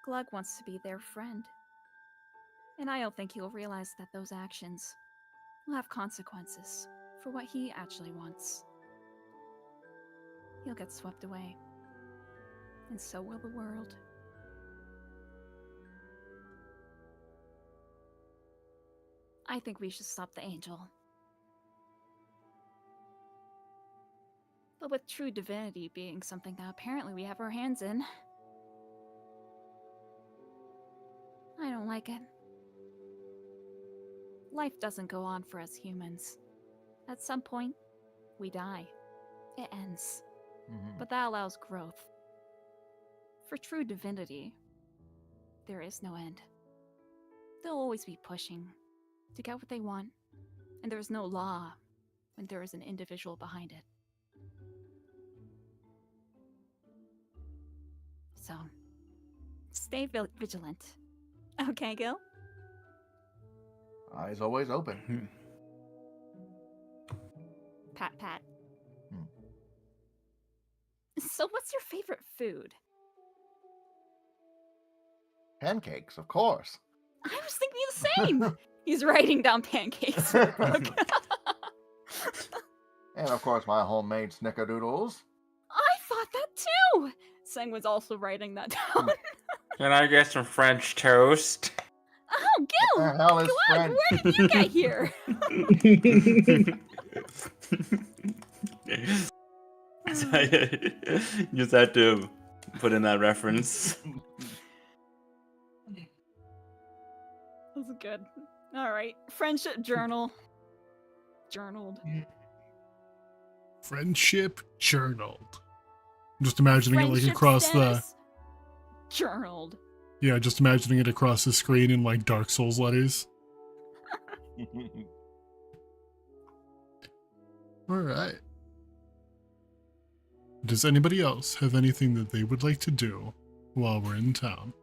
Glug wants to be their friend. And I don't think he'll realize that those actions will have consequences for what he actually wants. He'll get swept away. And so will the world. I think we should stop the angel. But with true divinity being something that apparently we have our hands in, I don't like it. Life doesn't go on for us humans. At some point, we die. It ends. But that allows growth. For true divinity, there is no end. They'll always be pushing to get what they want, and there is no law when there is an individual behind it. So, stay vigilant. Okay, Gil? Eyes always open. Pat, pat. So what's your favorite food? Pancakes, of course. I was thinking the same! He's writing down pancakes for the book. And of course, my homemade snickerdoodles. I thought that too! Sang was also writing that down. Can I get some French toast? Oh, Gil! What the hell is Glug, French? where did you get here? Just had to put in that reference. That's good. Alright. Friendship journal. Journaled. Friendship journaled. I'm just imagining it like Friendship across status, journaled. yeah, just imagining it across the screen in like Dark Souls letters. All right. Does anybody else have anything that they would like to do while we're in town?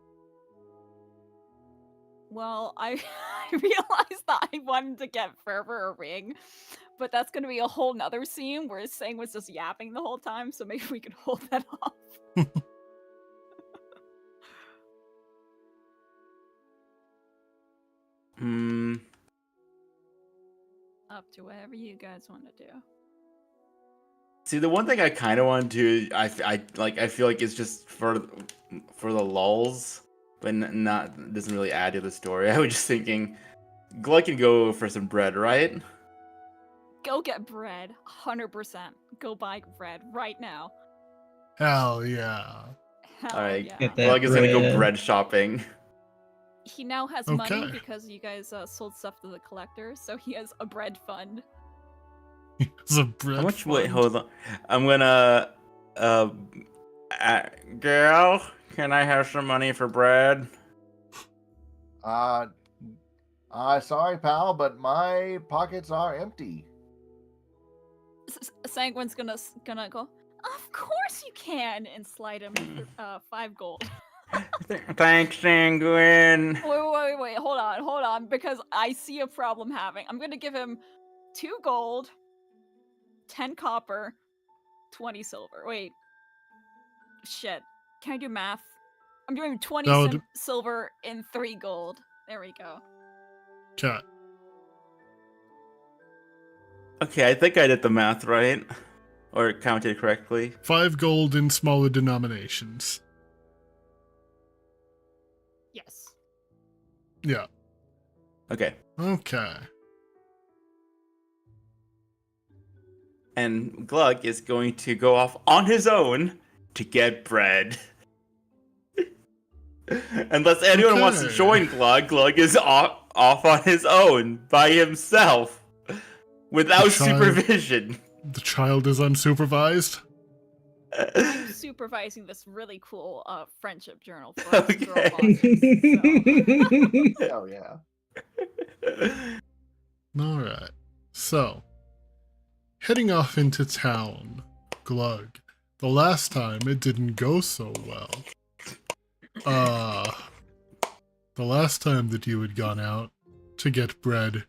Well, I realized that I wanted to get Fervor a ring, but that's going to be a whole nother scene where Sang was just yapping the whole time, so maybe we could hold that off. Up to whatever you guys want to do. See, the one thing I kind of want to, I feel like it's just for the lulz, but not doesn't really add to the story. I was just thinking, Glug can go for some bread, right? Go get bread. 100%. Go buy bread right now. Hell yeah. Hell Alright. yeah. Get that Glug is gonna go bread. bread shopping. He now has money Okay. because you guys sold stuff to the collector, so he has a bread fund. It's a bread How much? Wait, fund. hold on. I'm gonna. Uh, girl, can I have some money for bread? Sorry, pal, but my pockets are empty. Sanguine's gonna go. Of course you can, and slide him 5 gold. Thanks, Sanguine. Wait, hold on, because I see a problem having. I'm gonna give him 2 gold, 10 copper, 20 silver. Wait, shit. Can I do math? I'm doing 20 That would- silver and 3 gold. There we go. Cat. Okay, I think I did the math right, or counted correctly. 5 gold in smaller denominations. Yes. Yeah. Okay, Okay. and Glug is going to go off on his own to get bread. Unless anyone wants to Okay. join Glug, Glug is off on his own by himself without The child- supervision. The child is unsupervised. I'm supervising this really cool friendship journal for us girl Okay. bosses, so. Oh yeah. Alright. So, heading off into town, Glug. The last time it didn't go so well. The last time that you had gone out to get bread,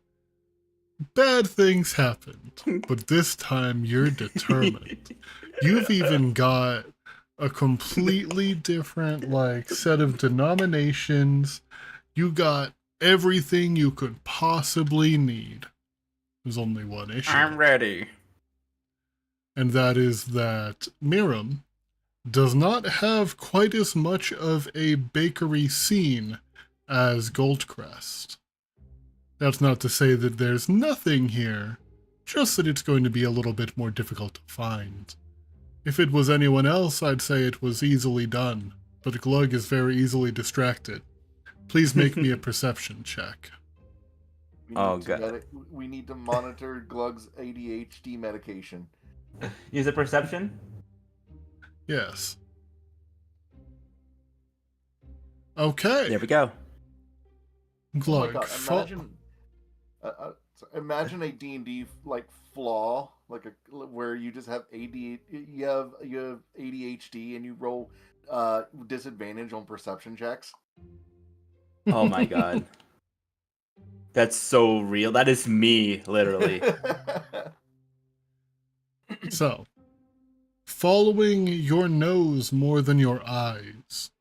bad things happened. But this time you're determined. You've even got a completely different, like, set of denominations. You got everything you could possibly need. There's only one issue. I'm ready. And that is that Miram does not have quite as much of a bakery scene as Goldcrest. That's not to say that there's nothing here, just that it's going to be a little bit more difficult to find. If it was anyone else, I'd say it was easily done, but Glug is very easily distracted. Please make me a perception check. We Oh, need to God. we need to monitor Glug's ADHD medication. Use a perception? Yes. Okay, There we go. Oh my Glug. God, imagine a D&D like flaw, like where you just have you have ADHD and you roll disadvantage on perception checks. Oh my god. That's so real. That is me, literally. So, following your nose more than your eyes,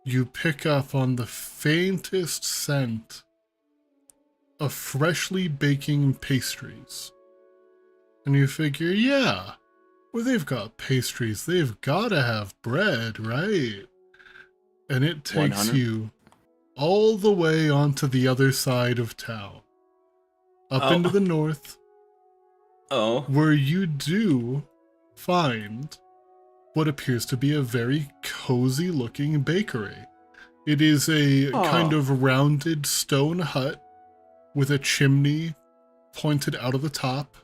you pick up on the faintest scent of freshly baking pastries. And you figure, yeah, well, they've got pastries, they've gotta have bread, right? And it takes 100? you all the way onto the other side of town, up Oh. into the north, Oh. where you do find what appears to be a very cozy looking bakery. It is a kind Aw. of rounded stone hut with a chimney pointed out of the top.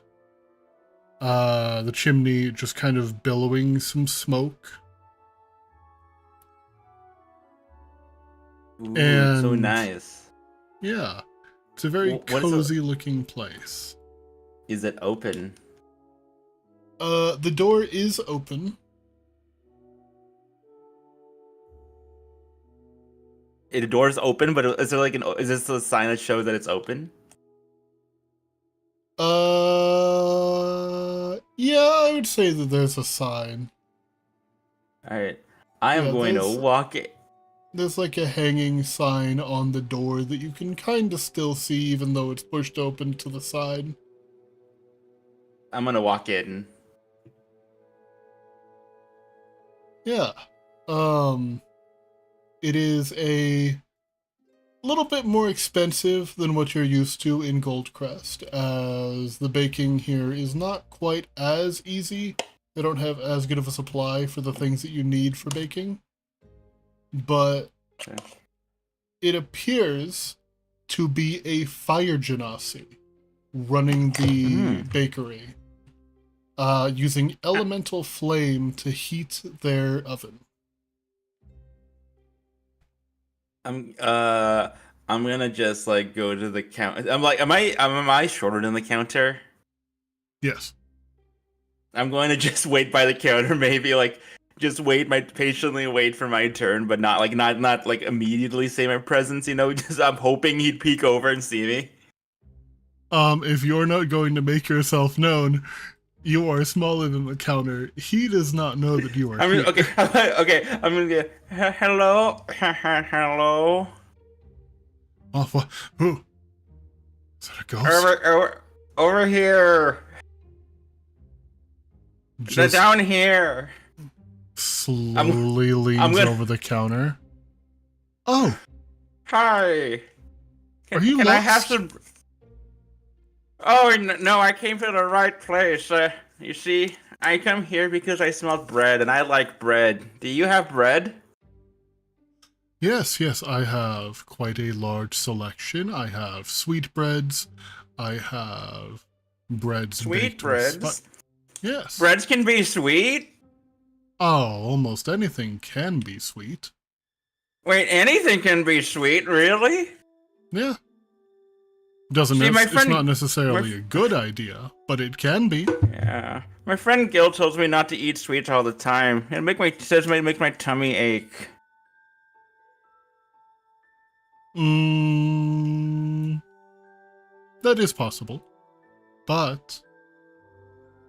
The chimney just kind of billowing some smoke. Ooh, so And- nice. Yeah, it's a very What is it? cozy looking place. Is it open? The door is open. The door's open, but is there like is this a sign that shows that it's open? Yeah, I would say that there's a sign. Alright. I am Yeah, going there's- to walk it. There's like a hanging sign on the door that you can kind of still see even though it's pushed open to the side. I'm gonna walk in. Yeah. It is a little bit more expensive than what you're used to in Goldcrest, as the baking here is not quite as easy. They don't have as good of a supply for the things that you need for baking. But Okay. it appears to be a fire genasi running the bakery. using elemental flame to heat their oven. I'm gonna just like go to the counter. I'm like, am I shorter than the counter? Yes. I'm going to just wait by the counter, maybe like just patiently wait for my turn, but not like immediately say my presence. Just I'm hoping he'd peek over and see me. If you're not going to make yourself known, you are smaller than the counter. He does not know that you are I mean, here. okay. I'm gonna get hello, hello. Oh, what? Who? Is that a ghost? Over here. Just Down here. slowly leans gonna- over the counter. Oh, Hi. Are you Can I have lost? some? Oh no, I came to the right place. You see, I come here because I smelled bread, and I like bread. Do you have bread? yes, I have quite a large selection. I have sweetbreads. I have breads. baked with Sweetbreads. yes. Breads can be sweet. Oh, almost anything can be sweet. Wait, anything can be sweet, really? Yeah. Doesn't See, it's not necessarily a good idea, but it can be. Yeah. My friend Gil tells me not to eat sweets all the time. It makes my tummy ache. That is possible. But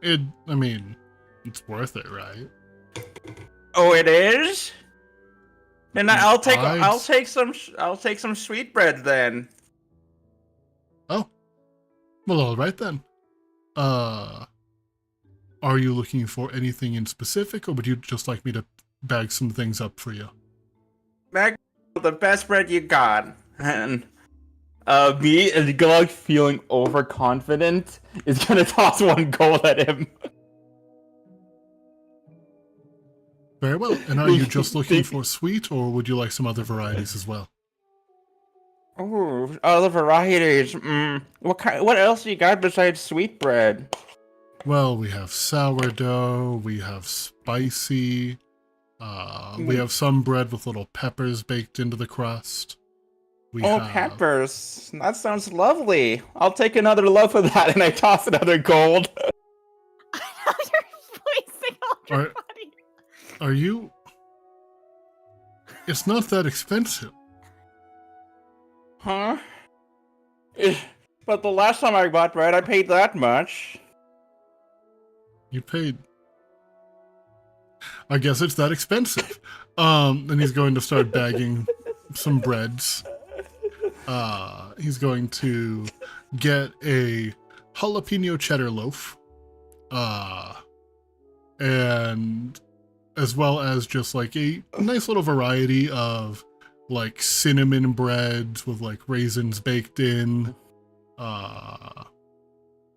it's worth it, right? Oh, it is. Then I'll take Besides- I'll take some sweetbreads then. Oh. Well, all right then. Are you looking for anything in specific, or would you just like me to bag some things up for you? Bag the best bread you got. And me and Glug feeling overconfident is gonna toss one gold at him. Very well. And are you just looking for sweet, or would you like some other varieties as well? Ooh, other varieties. What else you got besides sweetbread? Well, we have sourdough, we have spicy, we have some bread with little peppers baked into the crust. We have... Peppers. That sounds lovely. I'll take another loaf of that, and I toss another gold. I know you're placing all your Are- money. Are you... It's not that expensive. Huh? But the last time I bought bread, I paid that much. You paid... I guess it's that expensive. And he's going to start bagging some breads. He's going to get a jalapeno cheddar loaf. And as well as just like a nice little variety of like cinnamon breads with like raisins baked in. And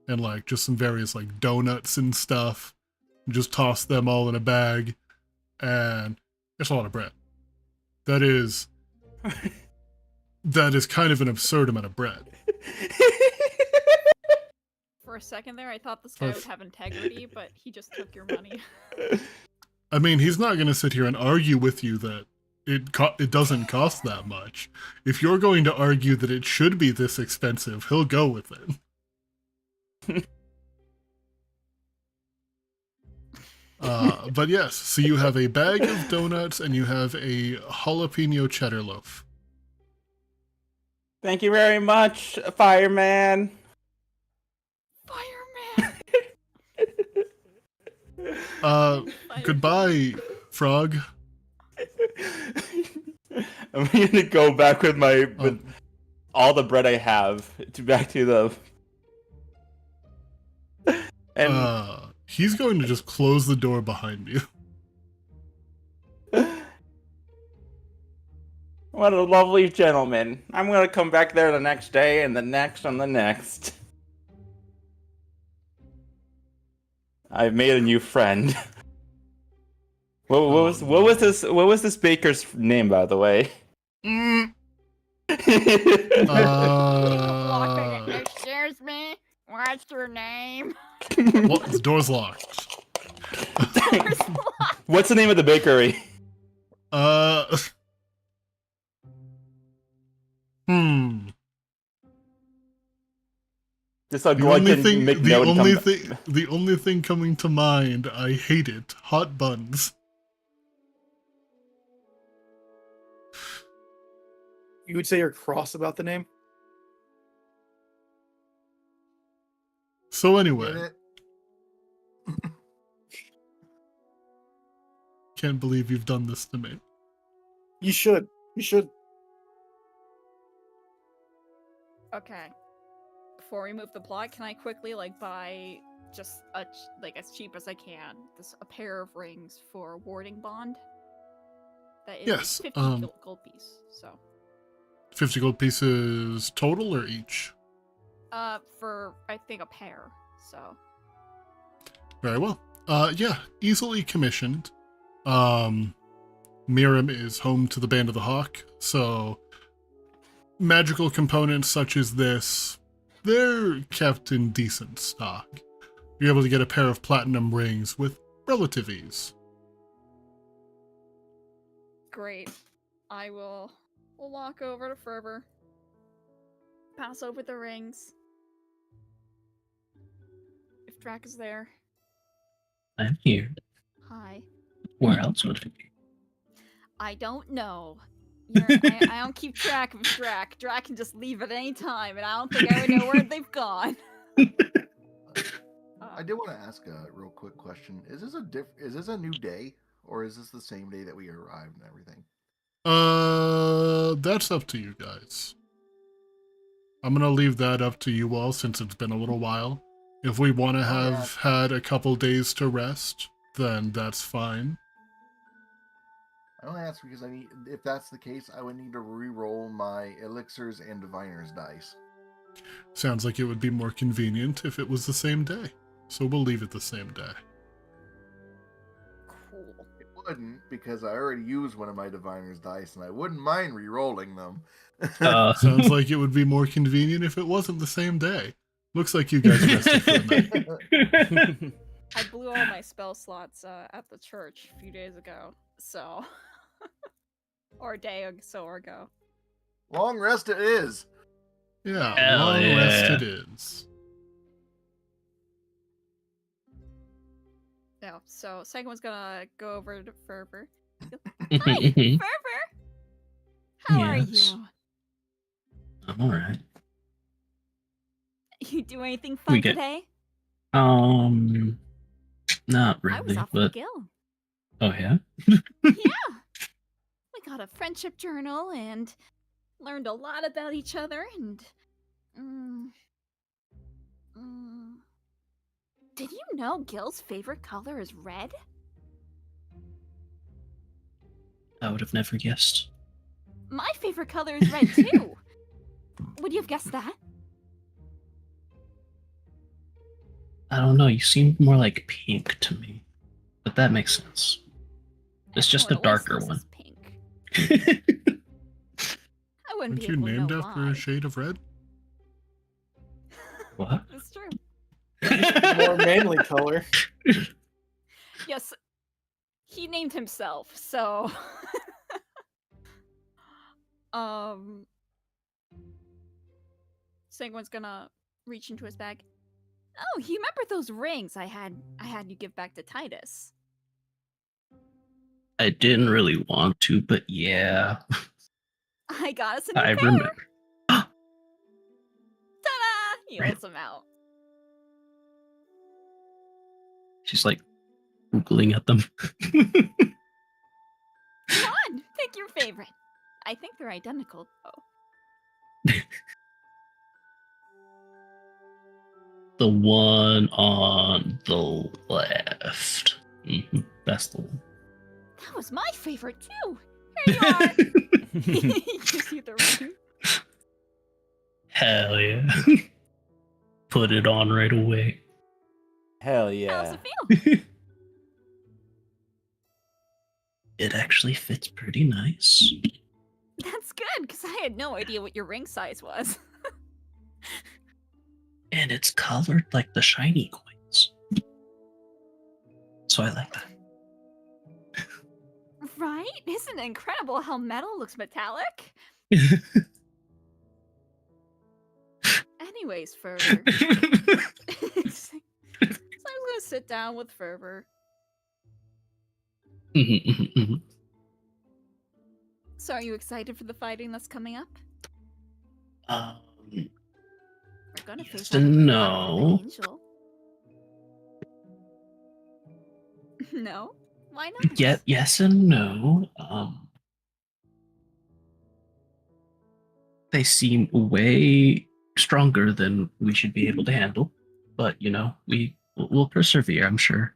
like just some various like donuts and stuff. Just toss them all in a bag. And it's a lot of bread. That is kind of an absurd amount of bread. For a second there, I thought this guy would have integrity, but he just took your money. I mean, he's not going to sit here and argue with you that it doesn't cost that much. If you're going to argue that it should be this expensive, he'll go with it. But yes, so you have a bag of donuts and you have a jalapeno cheddar loaf. Thank you very much, fireman. Fireman! Goodbye, frog. I'm gonna go back with with all the bread I have back to the. And he's going to just close the door behind you. What a lovely gentleman. I'm gonna come back there the next day and the next and the next. I've made a new friend. What was this baker's name, by the way? Excuse me? What What's your name? Well, the door's locked. What's the name of the bakery? Uh. Hmm. Just so The Gluck only can thing, make the note and only come thing, the only thing coming to mind, I hate it. Hot buns. You would say you're cross about the name? So Get anyway, it? can't believe you've done this to me. You should. You should. Okay. Before we move the plot, can I quickly buy just as cheap as I can a pair of rings for warding bond? That is Yes, 50 gold piece. So 50 gold pieces total or each? for I think a pair. So Very well. Yeah, easily commissioned. Miram is home to the Band of the Hawk, so magical components such as this, they're kept in decent stock. You're able to get a pair of platinum rings with relative ease. great. We'll walk over to Fervor. Pass over the rings. If Drac is there. I'm here. Hi. Where else would it be? I don't know. I don't keep track of Drac. Drac can just leave at any time, and I don't think I would know where they've gone. I did want to ask a real quick question. Is this a new day, or is this the same day that we arrived and everything? That's up to you guys. I'm gonna leave that up to you all since it's been a little while. If we want to have had a couple days to rest, then that's fine. I only ask because if that's the case, I would need to re-roll my elixirs and diviner's dice. Sounds like it would be more convenient if it was the same day. So we'll leave it the same day. Cool. It wouldn't, because I already used one of my diviner's dice, and I wouldn't mind re-rolling them. Sounds like it would be more convenient if it wasn't the same day. Looks like you guys rested for the night. I blew all my spell slots at the church a few days ago, so... or a day or so ago. Long rest it is. Yeah, Hell long yeah. rest it is. Yeah, so second one's gonna go over to Fervor. Hi, Fervor! How are Yes. you? I'm alright. You do anything fun We get- today? Not I was really, off with but Gil. oh yeah. Yeah! We got a friendship journal and learned a lot about each other and... Did you know Gil's favorite color is red? I would have never guessed. My favorite color is red too! Would you have guessed that? I don't know. You seem more like pink to me, but that makes sense. It's just a Everyone else darker knows one. it's pink. I wouldn't Aren't be you able to named know after why. a shade of red? What? It's true. More manly color. Yes, he named himself, so... Sanguine's gonna reach into his bag. Oh, you remember those rings I had you give back to Titus? I didn't really want to, but yeah, I got us a new I pair. remember. Ta-da! He Right. holds them out. She's like googling at them. Come on, pick your favorite. I think they're identical. Oh, The one on the left. That's the one. that was my favorite too. Here you are. He gives you the ring. Hell yeah. Put it on right away. Hell How's yeah. it feel? It actually fits pretty nice. That's good, because I had no idea what your ring size was. And And it's colored like the shiny coins. So I like that. Right? Isn't it incredible how metal looks metallic? Anyways, Fervor. So I'm gonna sit down with Fervor. So are you excited for the fighting that's coming up? We're gonna Yes face and off with no. an angel. No? Why not? Yes and no. They seem way stronger than we should be able to handle, but we'll persevere, I'm sure.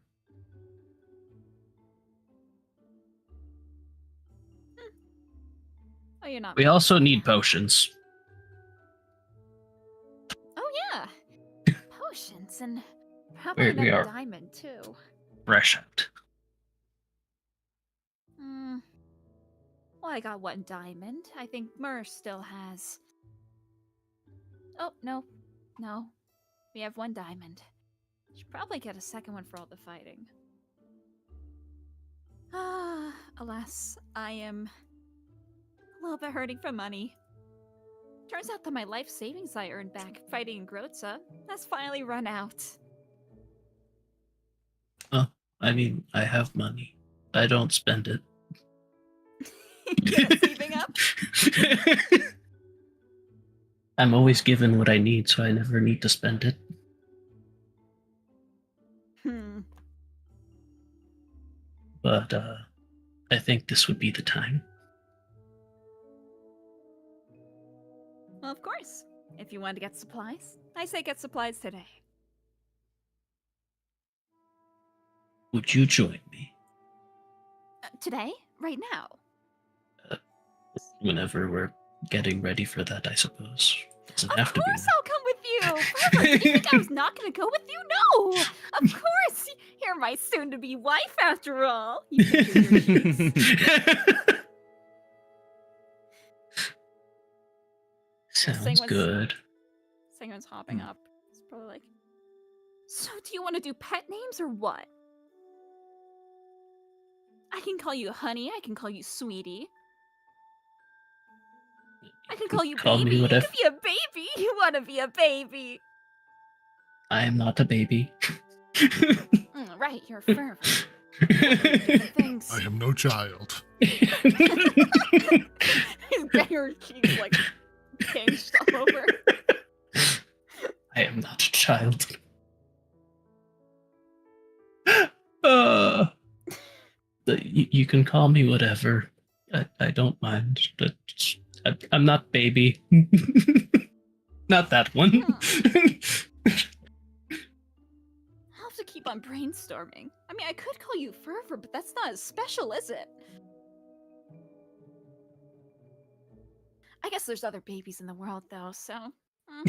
Oh, you're not. We also need potions. Oh yeah, potions and probably We another are diamond too. fresh out. Well, I got one diamond. I think Mur still has. Oh no, we have one diamond. Should probably get a second one for all the fighting. Ah, alas, I am a little bit hurting for money. Turns out that my life savings I earned back fighting in Grotza has finally run out. I mean, I have money. I don't spend it. You're saving up? I'm always given what I need, so I never need to spend it. But I think this would be the time. Well, of course. If you want to get supplies, I say get supplies today. Would you join me? Today? Right now? Whenever we're getting ready for that, I suppose. Doesn't Of have to be. course I'll come with you! Forever. Did you think I was not gonna go with you? No! Of course! You're my soon-to-be wife, after all! You can do your shoes. Sounds good. Someone's hopping up. It's probably like, So, do you want to do pet names or what? I can call you Honey, I can call you Sweetie. I can call you Call me Baby. You whatever. can be a baby! You want to be a baby! I am not a baby. Right, you're Fervor. Different things. I am no child. his bare cheeks like pinched all over. I am not a child. You can call me whatever. I don't mind. But I'm not baby. Not that one. I'll have to keep on brainstorming. I mean, I could call you Fervor, but that's not as special, is it? I guess there's other babies in the world, though, so.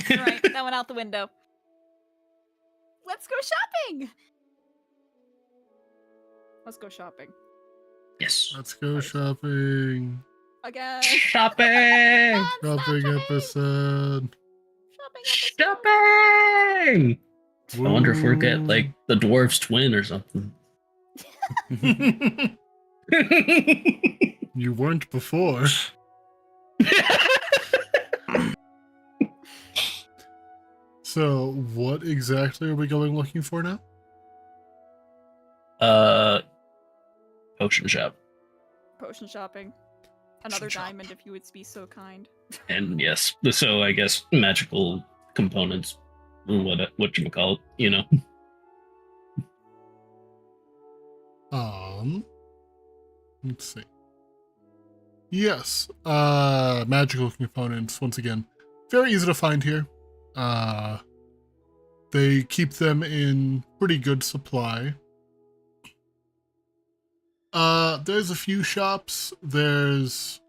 Right, that went out the window. Let's go shopping! Let's go shopping. Yes. Let's go shopping. Again. Shopping! Shopping episode. Shopping! I wonder if we'll get like the dwarf's twin or something. You weren't before. So, what exactly are we going looking for now? Potion shop. Potion shopping. Another shop. diamond, if you would be so kind. And yes, so I guess magical components, whatchamacallit, you know. Let's see. Yes, magical components, once again, very easy to find here. They keep them in pretty good supply. There's a few shops. There's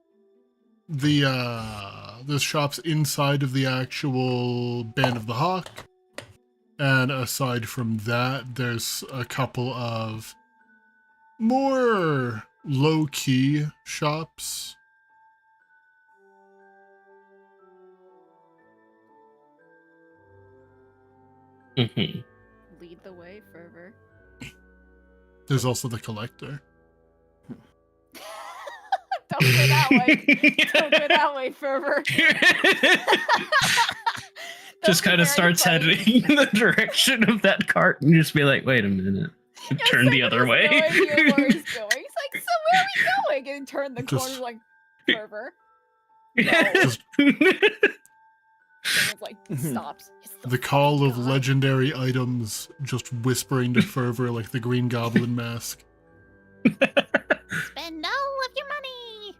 there's shops inside of the actual Band of the Hawk. And aside from that, there's a couple of more low-key shops. Mhm. Lead the way, Fervor. There's also the collector. Don't go that way. Don't go that way, Fervor. Just kind of starts heading in the direction of that cart and just be like, wait a minute. Turn the other way. No idea where he's going. He's like, so where are we going? And turn the Just- corner like, Fervor. Just- Someone's like, stops. It's The call of God. legendary items just whispering to Fervor like the Green Goblin mask. Spend all of your money.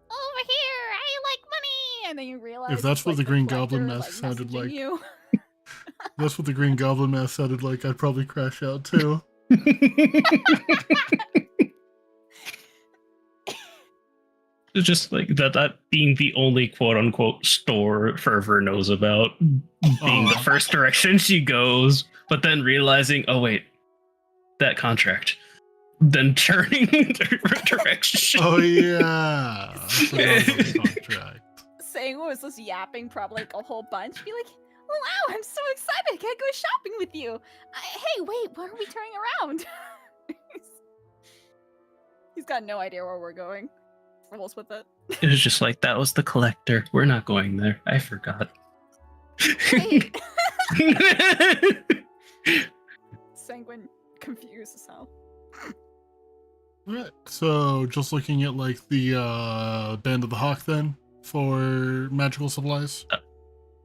Over here, I like money. And then you realize If that's it's, what like, the Green Goblin collector, mask sounded messaging like. You. That's what the Green Goblin mask sounded like. I'd probably crash out too. It's just like that being the only quote unquote store Fervor knows about, being the Aw. first direction she goes, but then realizing, oh wait, that contract. Then turning different direction. Oh yeah. I forgot about the contract. Saying was just yapping probably like a whole bunch. Be like, oh wow, I'm so excited. I can go shopping with you. Hey, wait, why are we turning around? He's got no idea where we're going. Rolls with it. It was just like, that was the collector. We're not going there. I forgot. Wait. Sanguine confused as hell. Alright, so just looking at like the Band of the Hawk then for magical supplies.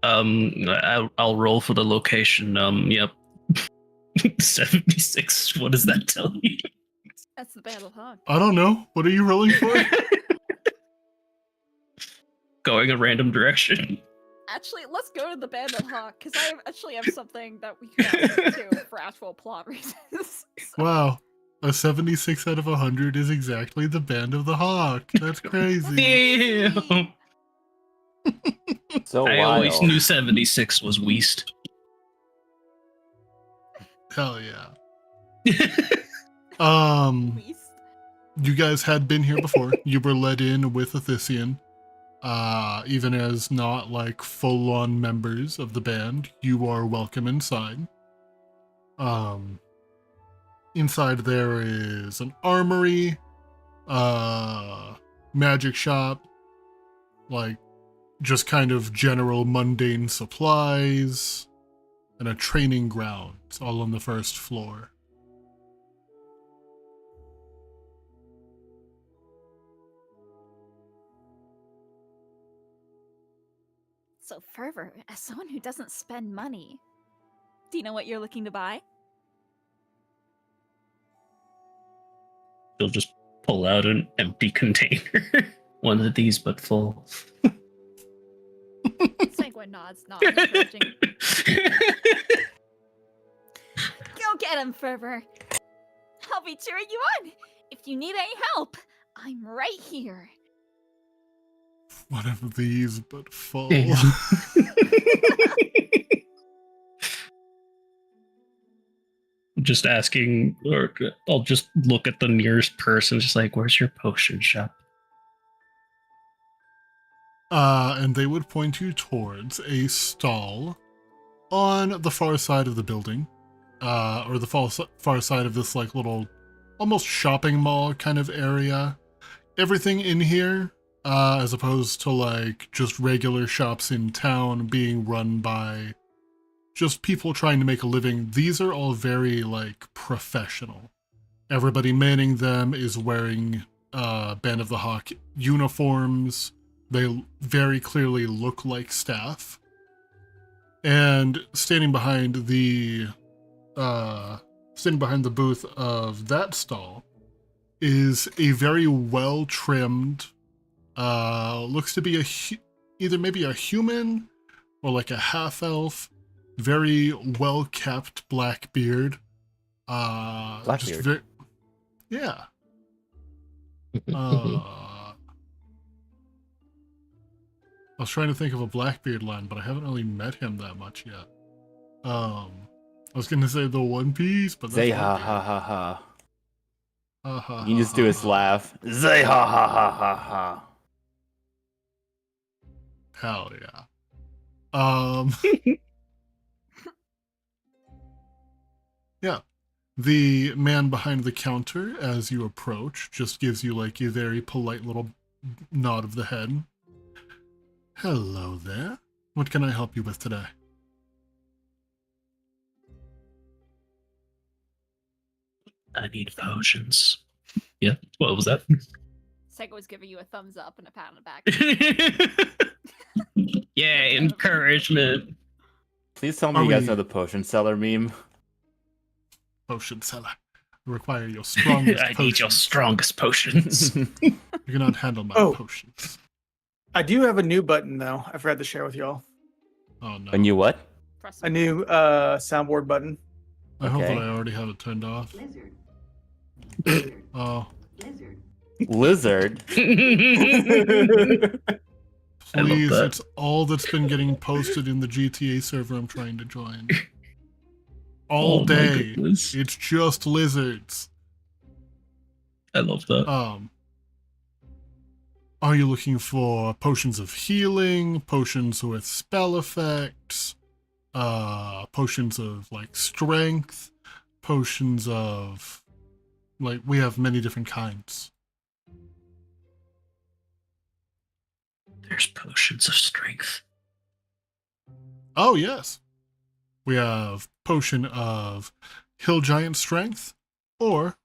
I'll roll for the location. Yep. 76. What does that tell you? That's the Battle Hawk. I don't know. What are you rolling for? Going a random direction. Actually, let's go to the Bandit Hawk, because I actually have something that we could add to for actual plot reasons. So- Wow. A 76 out of 100 is exactly the Band of the Hawk. That's crazy. Damn. So I always wild. knew 76 was Weast. Hell yeah. Beast. You guys had been here before. You were let in with Athisian. Even as not like full-on members of the band, you are welcome inside. Inside there is an armory, magic shop, like just kind of general mundane supplies, and a training ground, all on the first floor. So, Fervor, as someone who doesn't spend money, do you know what you're looking to buy? She'll just pull out an empty container. One of these, but full. Sanguine nods, not encouraging. Go get him, Fervor. I'll be cheering you on. If you need any help, I'm right here. One of these, but full. Damn. Just asking, or I'll just look at the nearest person, just like, where's your potion shop? And they would point you towards a stall on the far side of the building, or the far side of this like little, almost shopping mall kind of area. Everything in here, as opposed to like just regular shops in town being run by just people trying to make a living, these are all very like professional. Everybody manning them is wearing Band of the Hawk uniforms. They very clearly look like staff. And standing behind the booth of that stall is a very well-trimmed, looks to be either maybe a human or like a half-elf, very well-kept black beard. Blackbeard. Yeah. I was trying to think of a Blackbeard line, but I haven't really met him that much yet. I was gonna say the One Piece, but that's Say not ha good. ha ha ha. Ha, ha, You can just ha, do ha, his ha. laugh. Say ha ha ha ha ha. Hell yeah. The man behind the counter, as you approach, just gives you like a very polite little nod of the head. Hello there. What can I help you with today? I need potions. Yeah, what was that? Sega was giving you a thumbs up and a pat on the back. Yay, encouragement. Please tell me Are you guys we- know the potion seller meme. Potion seller. I require your strongest I need your potions. strongest potions. You cannot handle my Oh. potions. I do have a new button though. I forgot to share with y'all. Oh no. And you what? Press A new soundboard button. I hope that Okay. I already have it turned off. Lizard. Oh, Lizard. Lizard. I love please, that. it's all that's been getting posted in the GTA server I'm trying to join. All Oh my day. goodness. It's just lizards. I love that. Are you looking for potions of healing, potions with spell effects, potions of like strength, potions of like we have many different kinds. There's potions of strength. Oh yes. We have potion of hill giant strength or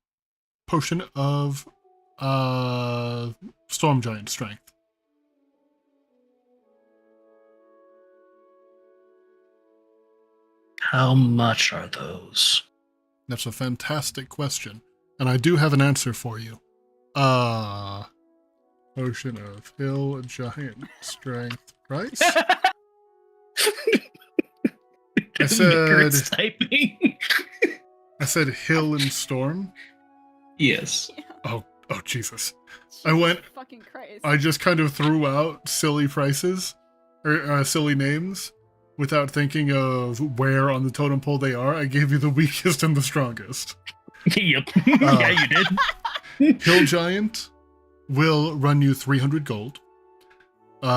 potion of storm giant strength. How much are those? That's a fantastic question. And I do have an answer for you. Potion of hill giant strength price? I Nickard's said typing. I said hill and storm. Yes. Oh Jesus. I went- Fucking Christ. I just kind of threw out silly prices or silly names without thinking of where on the totem pole they are. I gave you the weakest and the strongest. Yep. Yeah, you did. Hill Giant will run you 300 gold. We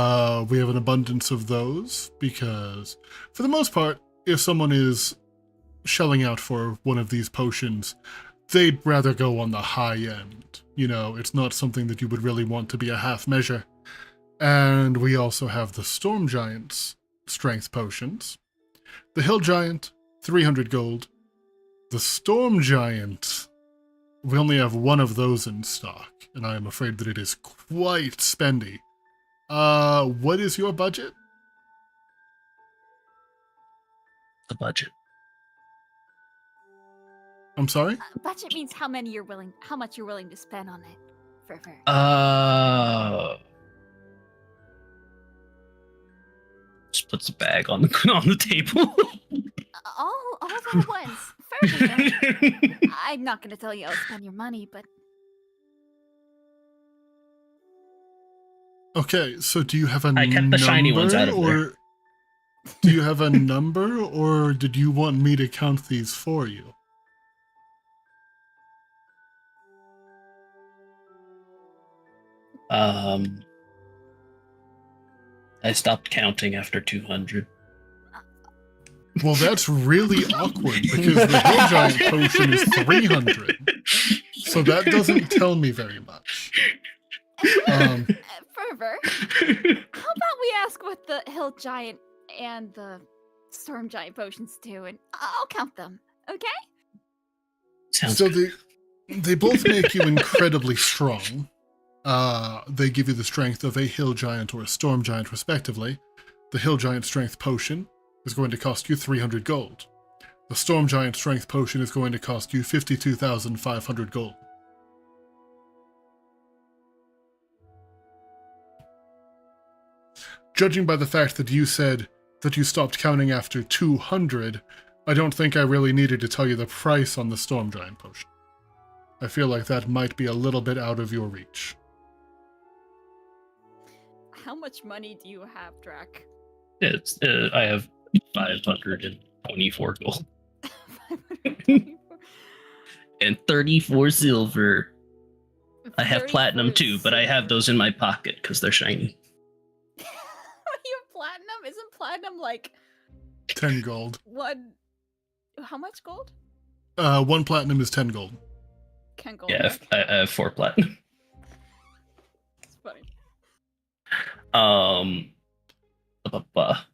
have an abundance of those because, for the most part, if someone is shelling out for one of these potions, they'd rather go on the high end. You know, it's not something that you would really want to be a half measure. And we also have the Storm Giant's strength potions. The Hill Giant, 300 gold. The Storm Giant, we only have one of those in stock, and I am afraid that it is quite spendy. What is your budget? The budget. I'm sorry? Budget means how much you're willing to spend on it. Forever. Just puts a bag on the table. all that at once. Further, I'm not gonna tell you I'll spend your money, but Okay, so do you have a I kept the shiny ones out of there. or do you have a number, or did you want me to count these for you? I stopped counting after 200. Well, that's really awkward because the Hill Giant potion is 300, so that doesn't tell me very much. Fervor, how about we ask what the Hill Giant and the Storm Giant potions do, and I'll count them, okay? Sounds So good. they both make you incredibly strong. They give you the strength of a Hill Giant or a Storm Giant, respectively. The Hill Giant Strength Potion is going to cost you 300 gold. The Storm Giant Strength Potion is going to cost you 52,500 gold. Judging by the fact that you said that you stopped counting after 200, I don't think I really needed to tell you the price on the Storm Giant Potion. I feel like that might be a little bit out of your reach. How much money do you have, Drac? It's, I have 524 gold 524. and 34 silver. I have 34 platinum too, but I have those in my pocket because they're shiny. You have platinum? Isn't platinum like 10 gold. one? How much gold? 1 platinum is 10 gold. Can go. Yeah, I have 4 platinum. It's funny. Um, ba-ba-ba.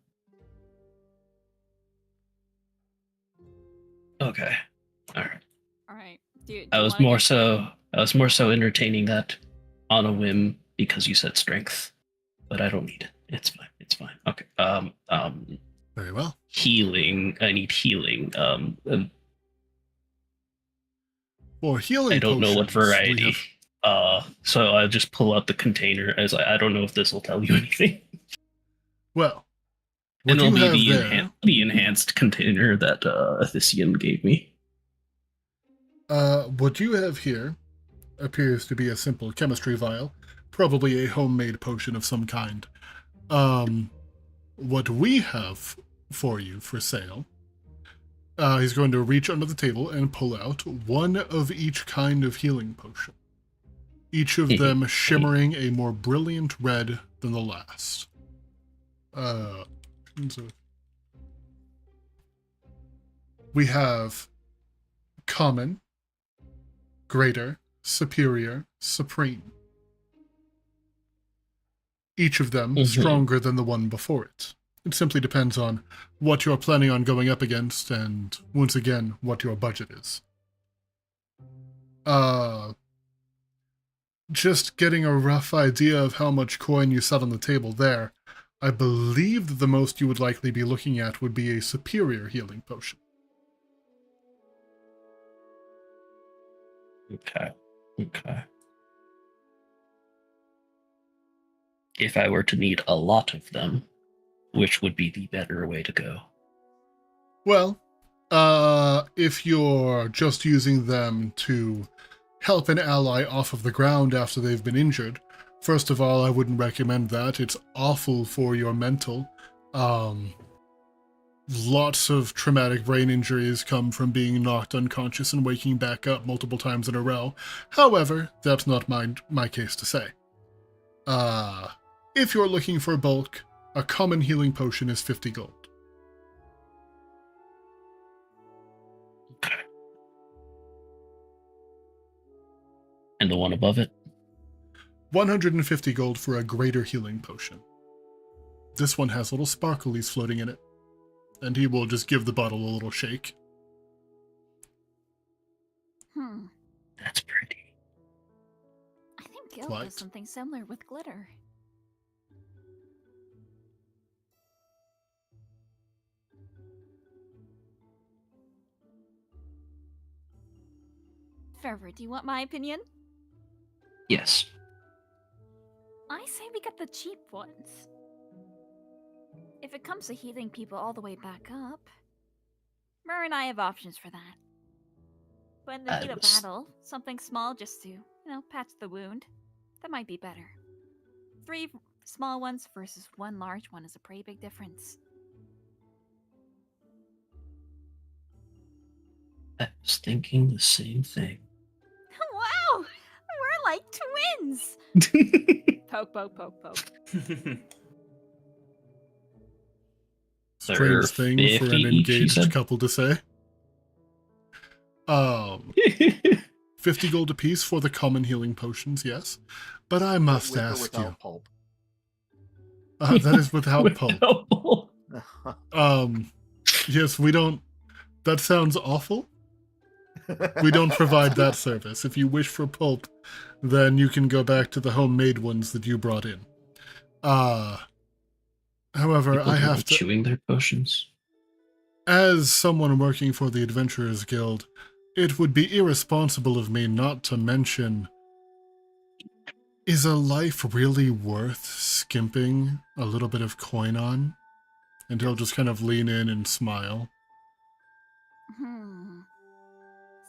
Okay, all right. All right. Do you I was wanna more get- so entertaining that on a whim because you said strength, but I don't need it. It's fine. It's fine. Okay. Very well. Healing. I need healing. For healing I don't know what potions, we variety. have- So I'll just pull out the container as I don't know if this will tell you anything. well, And what it'll you be have the, there, the enhanced container that Athisium gave me. what you have here appears to be a simple chemistry vial, probably a homemade potion of some kind. What we have for you for sale, he's going to reach under the table and pull out 1 of each kind of healing potion, each of them shimmering a more brilliant red than the last. So we have common, greater, superior, supreme. Each of them Mhm. stronger than the one before it. It simply depends on what you're planning on going up against and, once again, what your budget is. Just getting a rough idea of how much coin you set on the table there, I believe that the most you would likely be looking at would be a superior healing potion. Okay. If I were to need a lot of them, which would be the better way to go? Well, if you're just using them to help an ally off of the ground after they've been injured, first of all, I wouldn't recommend that. It's awful for your mental. Lots of traumatic brain injuries come from being knocked unconscious and waking back up multiple times in a row. However, that's not my case to say. If you're looking for bulk, a common healing potion is 50 gold. Okay. And the one above it? 150 gold for a greater healing potion. This one has little sparklies floating in it. And he will just give the bottle a little shake. That's pretty. I think Gil What? does something similar with glitter. Fervor, do you want my opinion? Yes. I say we get the cheap ones. If it comes to healing people all the way back up, Mur and I have options for that. But in the heat of battle, something small just to, patch the wound, that might be better. 3 small ones versus 1 large one is a pretty big difference. I was thinking the same thing. Wow! We're like twins! Poke, poke, poke, poke. Strange thing for 50 an each, you engaged said? couple to say. 50 gold apiece for the common healing potions, yes. But I must With or ask without you. pulp. That is without pulp. Without pulp. Yes, we don't... That sounds awful. We don't provide that service. If you wish for pulp, then you can go back to the homemade ones that you brought in. However, People I don't have like to... chewing their potions. As someone working for the Adventurers Guild, it would be irresponsible of me not to mention, is a life really worth skimping a little bit of coin on? And he'll just kind of lean in and smile.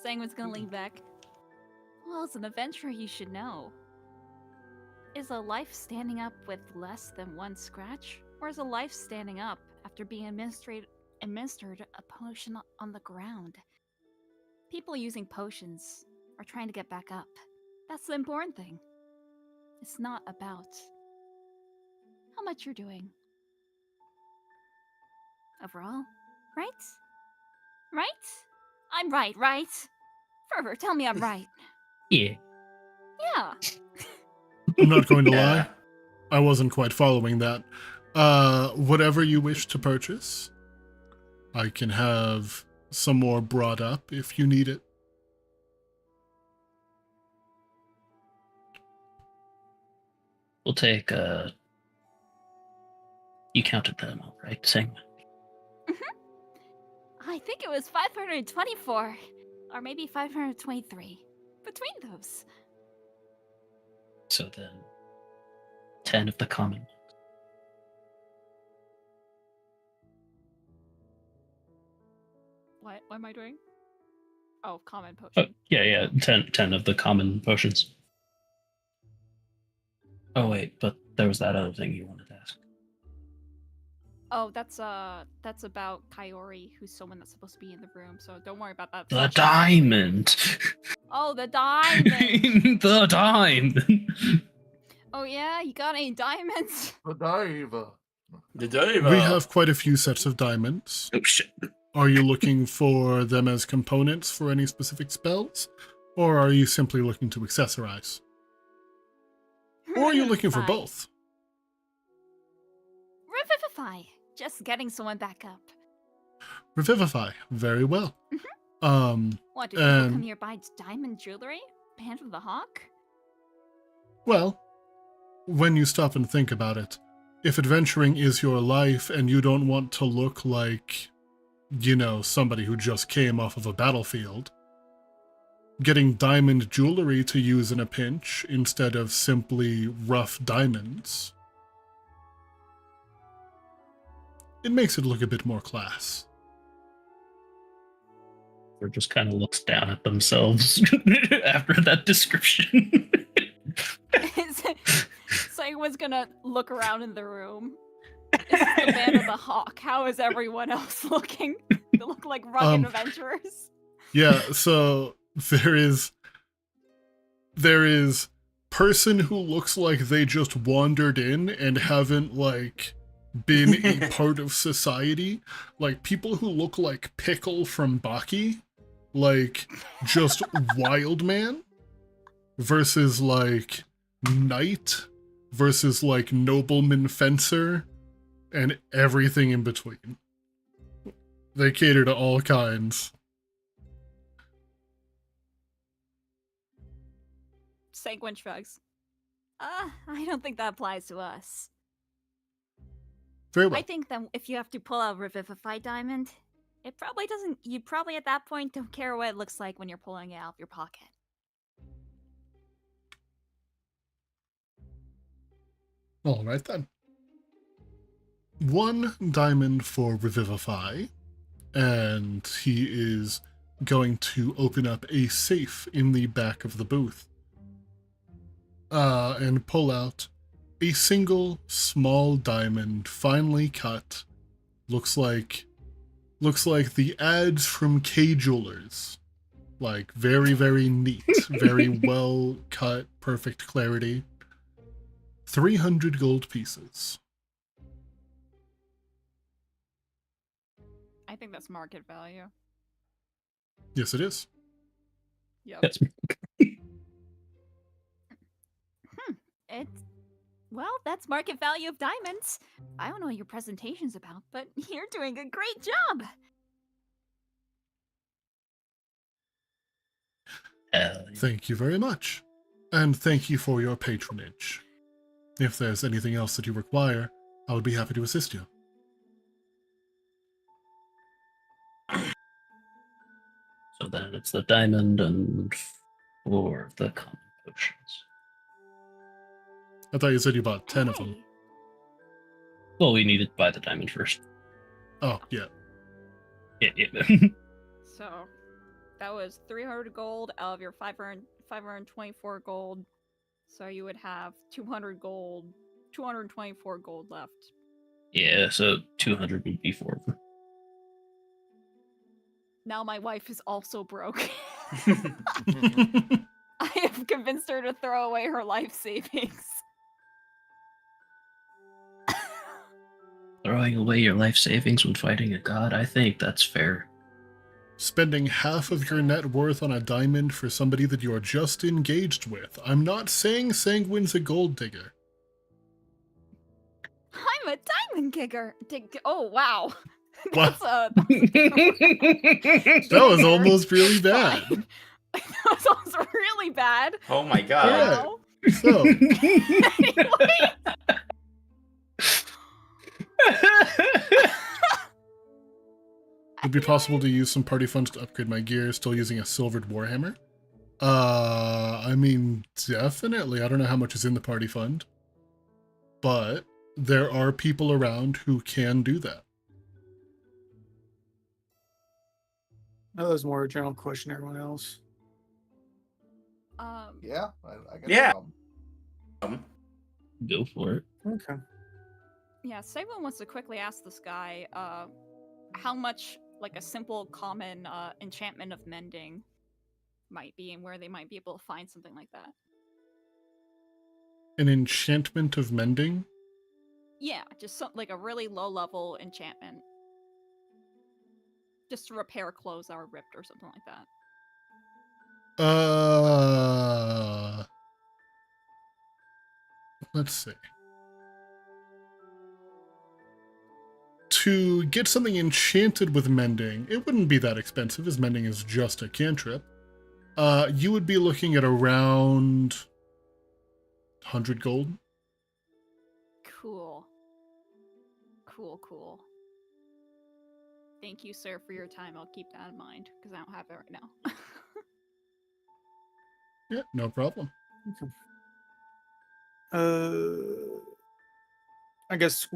Sanguine's gonna lean back. Well, as an adventurer, you should know. Is a life standing up with less than 1 scratch? Or is a life standing up after being administered a potion on the ground? People using potions are trying to get back up. That's the important thing. It's not about how much you're doing. Overall, right? Right? I'm right, right? Fervor, tell me I'm right. Yeah. Yeah. I'm not going to Yeah. lie. I wasn't quite following that. Whatever you wish to purchase, I can have some more brought up if you need it. We'll take you counted them all, right? Same. I think it was 524, or maybe 523. Between those. So then 10 of the common. What am I doing? Oh, common Oh, potion. yeah, 10 of the common potions. Oh wait, but there was that other thing you wanted to ask. Oh, that's about Kaori, who's someone that's supposed to be in the room. So don't worry about that. The Slash- diamond. Oh, the diamond. The diamond. Oh yeah, you got any diamonds? Godiva. The Diva. We have quite a few sets of diamonds. Oh shit. Are you looking for them as components for any specific spells? Or are you simply looking to accessorize? Or are you looking for Fine. both? Revivify. Just getting someone back up. Revivify. Very well. What, do people come And- here buy diamond jewelry? Band of the Hawk? Well, when you stop and think about it, if adventuring is your life and you don't want to look like, you know, somebody who just came off of a battlefield, getting diamond jewelry to use in a pinch instead of simply rough diamonds, it makes it look a bit more class. Or just kind of looks down at themselves after that description. Someone's gonna look around in the room. This is the Band of the Hawk. How is everyone else looking? They look like rugged adventurers. Yeah, so there is person who looks like they just wandered in and haven't like been a part of society, like people who look like Pickle from Baki, like just wild man, versus like knight, versus like nobleman fencer, and everything in between. They cater to all kinds. Sanguine shrugs. I don't think that applies to us. Very well. I think that if you have to pull out Revivify Diamond, it probably doesn't. You probably at that point don't care what it looks like when you're pulling it out of your pocket. All right then. 1 diamond for Revivify, and he is going to open up a safe in the back of the booth. And pull out a single small diamond, finely cut. Looks like the ads from K Jewelers. Like very, very neat, very well cut, perfect clarity. 300 gold pieces. I think that's market value. Yes, it is. Yep. Yes. Well, that's market value of diamonds. I don't know what your presentation's about, but you're doing a great job. Hell yeah. Thank you very much. And thank you for your patronage. If there's anything else that you require, I would be happy to assist you. So then it's the diamond and 4 of the common potions. I thought you said you bought 10 of them. Hey, Well, we needed to buy the diamond first. Oh, yeah. Yeah. So that was 300 gold out of your 524 gold. So you would have 200 gold, 224 gold left. Yeah, so 200 would be 4 of them. Now my wife is also broke. I have convinced her to throw away her life savings. Throwing away your life savings when fighting a god, I think that's fair. spending half of your net worth on a diamond for somebody that you are just engaged with. I'm not saying Sanguine's a gold digger. I'm a diamond digger. Oh wow. Wow. That's a That was almost really bad. fine. That was almost really bad. Oh my god. Alright. Wow. So, Anyway, it'd be possible to use some party funds to upgrade my gear, still using a silvered warhammer. I mean, definitely. I don't know how much is in the party fund, but there are people around who can do that. That was more a general question. Everyone else. Yeah, I got Yeah. no problem. Go for it. Okay. Yeah, Sayvon wants to quickly ask this guy, how much like a simple common enchantment of mending might be, and where they might be able to find something like that. An enchantment of mending? Yeah, just like a really low level enchantment, just to repair clothes that are ripped or something like that. Let's see. To get something enchanted with mending, it wouldn't be that expensive, as mending is just a cantrip. You would be looking at around 100 gold. Cool. Cool. Thank you, sir, for your time. I'll keep that in mind because I don't have it right now. Yeah, no problem. I guess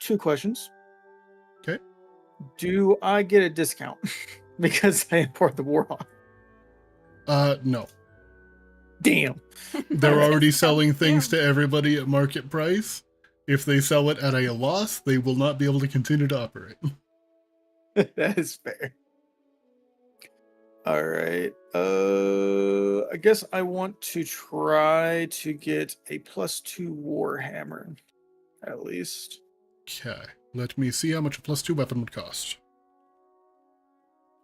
2 questions. Okay. Do I get a discount because I import the Warhawk? No. Damn. They're already Discount, selling things damn. to everybody at market price. If they sell it at a loss, they will not be able to continue to operate. That is fair. All right. I guess I want to try to get a +2 Warhammer, at least. Okay, let me see how much a +2 weapon would cost.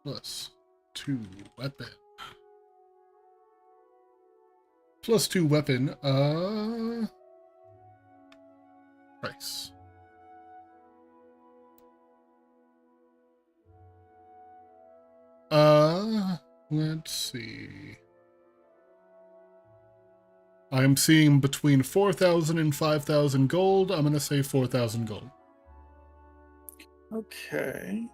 +2 weapon. +2 weapon, price. Let's see. I'm seeing between 4,000 and 5,000 gold. I'm gonna say 4,000 gold. Okay.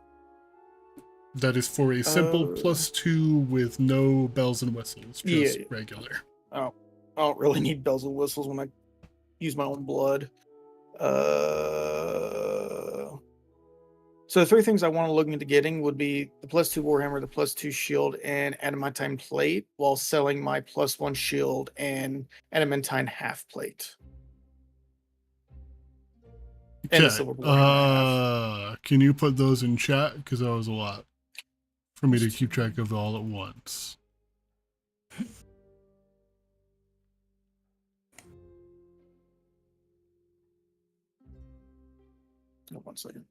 That is for a simple +2 with no bells and whistles, just Yeah. regular. I don't really need bells and whistles when I use my own blood. So the 3 things I want to look into getting would be the +2 Warhammer, the +2 shield, and adamantine plate, while selling my +1 shield and adamantine half plate. And the silver Warhammer I have. Can you put those in chat? Because that was a lot for me to keep track of all at once. Hold 1 second.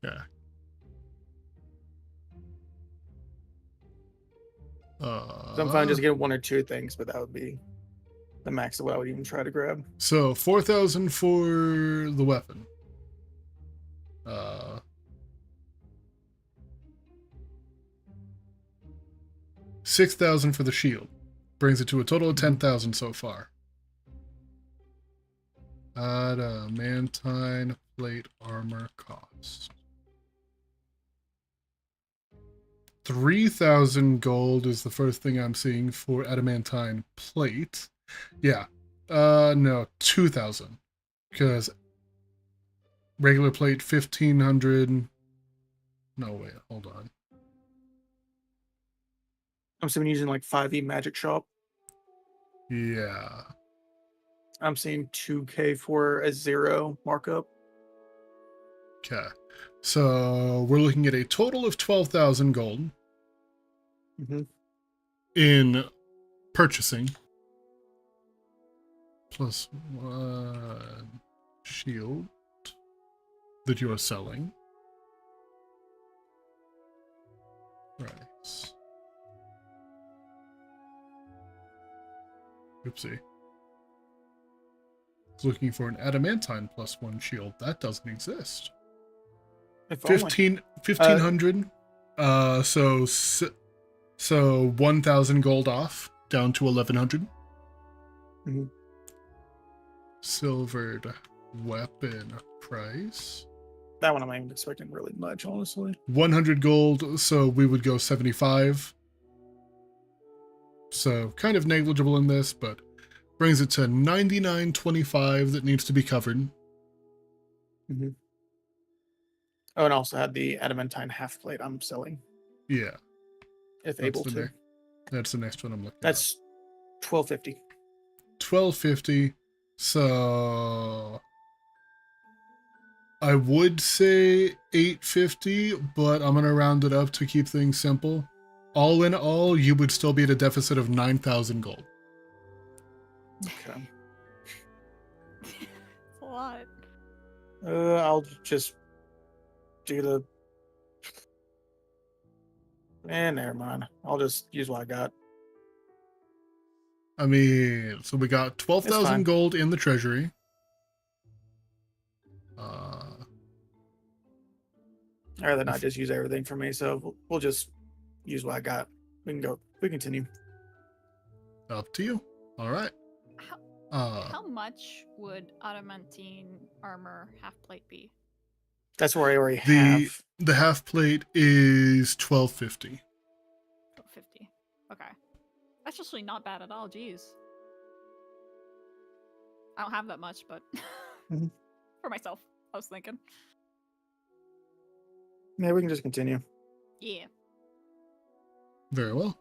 Yeah. So I'm fine just getting 1 or 2 things, but that would be the max of what I would even try to grab. So 4,000 for the weapon. 6,000 for the shield. Brings it to a total of 10,000 so far. Adamantine plate armor cost. 3,000 gold is the first thing I'm seeing for adamantine plate. Yeah. No, 2,000. Because regular plate 1,500. No, wait, hold on. I'm assuming using like 5e magic shop. Yeah. I'm seeing 2k for a 0 markup. Okay. So we're looking at a total of 12,000 gold Mm-hmm. in purchasing. Plus 1 shield that you are selling. Right. Oopsie. I was looking for an adamantine plus 1 shield. That doesn't exist. If only. 1500. So 1,000 gold off, down to 1,100. Mhm. Silvered weapon price. That one I'm not even expecting really much, honestly. 100 gold, so we would go 75. So kind of negligible in this, but brings it to 99.25 that needs to be covered. Mm-hmm. Oh, and also had the adamantine half plate I'm selling, Yeah, if able the to. that's the next one I'm looking at. That's 1250. 1250. So I would say 850, but I'm gonna round it up to keep things simple. All in all, you would still be at a deficit of 9,000 gold. Okay. It's a lot. I'll just do the. Never mind. I'll just use what I got. I mean, so we got It's 12,000 fine. gold in the treasury. I'd rather not just use everything for me, so we'll just use what I got. We can go. We continue. Up to you. All right. How much would adamantine armor half plate be? That's where I already The have. the half plate is 1250. 50. Okay. That's actually not bad at all, jeez. I don't have that much, but Mhm. for myself, I was thinking. Yeah, we can just continue. Yeah. Very well.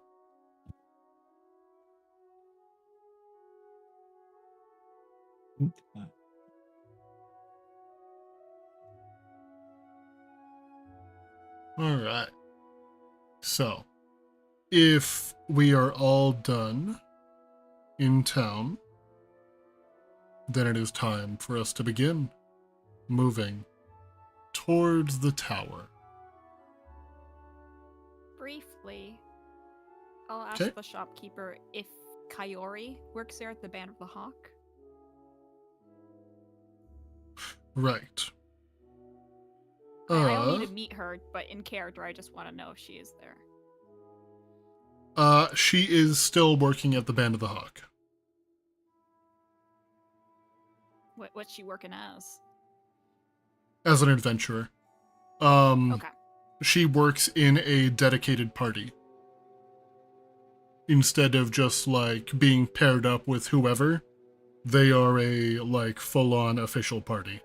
All right. So, if we are all done in town, then it is time for us to begin moving towards the tower. Briefly, I'll ask Okay. the shopkeeper if Kayori works there at the Band of the Hawk. Right. I don't need to meet her, but in character, I just want to know if she is there. She is still working at the Band of the Hawk. What's she working as? As an adventurer. Okay. She works in a dedicated party. Instead of just, like, being paired up with whoever, they are a, like, full-on official party.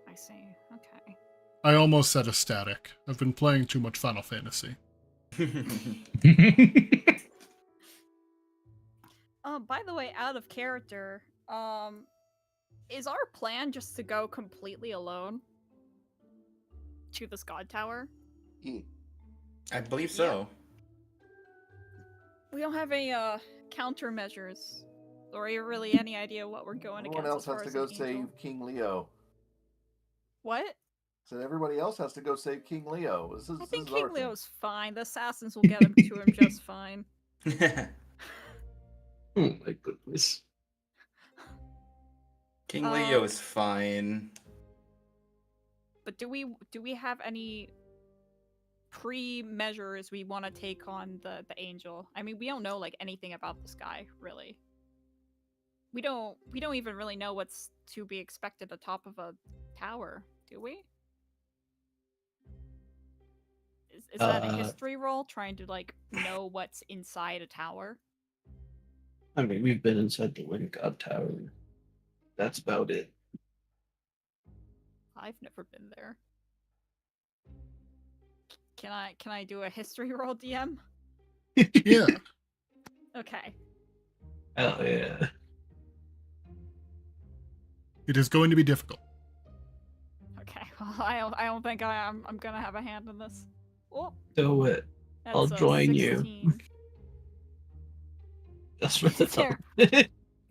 I see. Okay. I almost said a static. I've been playing too much Final Fantasy. By the way, out of character, is our plan just to go completely alone to this god tower? I believe so. We don't have any countermeasures or really any idea what we're going Everyone against. else as has far to as go an angel. save King Leo. What? So everybody else has to go save King Leo. I think this is our King thing. Leo's fine. The assassins will get him to him just fine. Oh my goodness. King Leo is fine. But do we have any pre-measures we want to take on the angel? I mean, we don't know like anything about this guy, really. We don't even really know what's to be expected atop of a tower, do we? Is that a history roll, trying to like know what's inside a tower? I mean, we've been inside the Wind God Tower. That's about it. I've never been there. Can I do a history roll, DM? Yeah. Okay. Oh yeah. It is going to be difficult. Okay. Well, I don't think I'm gonna have a hand in this. Oh, Do it. that's I'll a join you. 16. Just for the There. fun.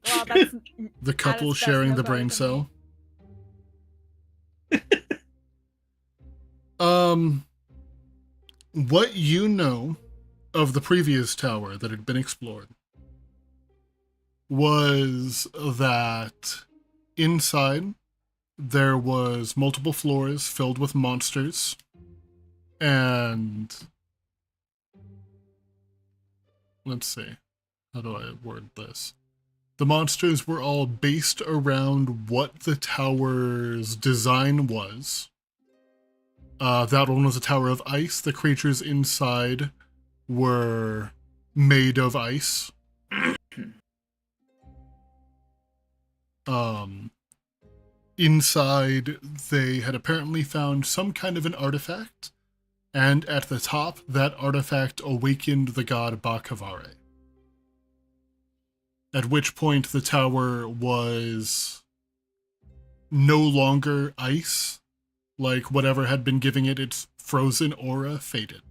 Well, that's The at couple its best, sharing no the better brain than cell. me. What you know of the previous tower that had been explored was that inside there was multiple floors filled with monsters, and let's see, how do I word this? The monsters were all based around what the tower's design was. That one was a tower of ice. The creatures inside were made of ice. Inside, they had apparently found some kind of an artifact, and at the top, that artifact awakened the god Bakavare. At which point, the tower was no longer ice, like whatever had been giving it its frozen aura faded.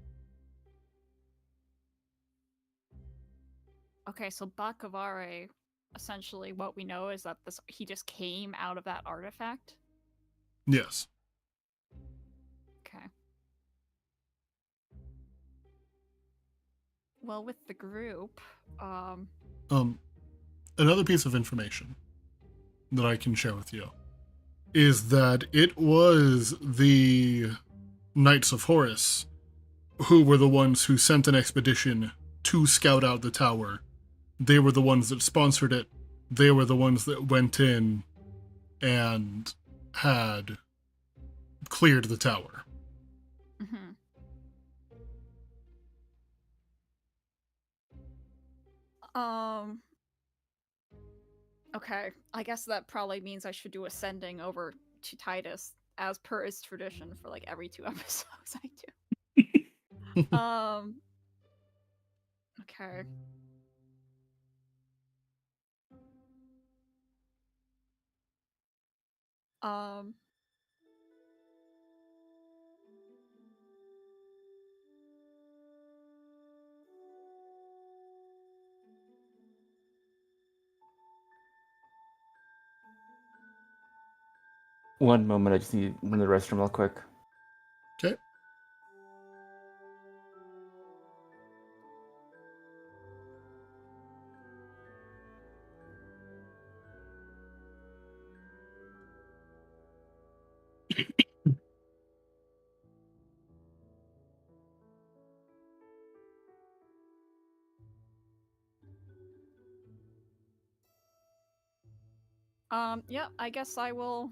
Okay, so Bakavare, essentially what we know is that he just came out of that artifact. Yes. Okay. Well, with the group, Another piece of information that I can share with you is that it was the Knights of Horus who were the ones who sent an expedition to scout out the tower. They were the ones that sponsored it. They were the ones that went in and had cleared the tower. mm-hmm. Okay, I guess that probably means I should do ascending over to Titus, as per his tradition for like every 2 episodes I do. Okay. Um. One moment, I just need to run to the restroom real quick. Okay. Yeah, I guess I will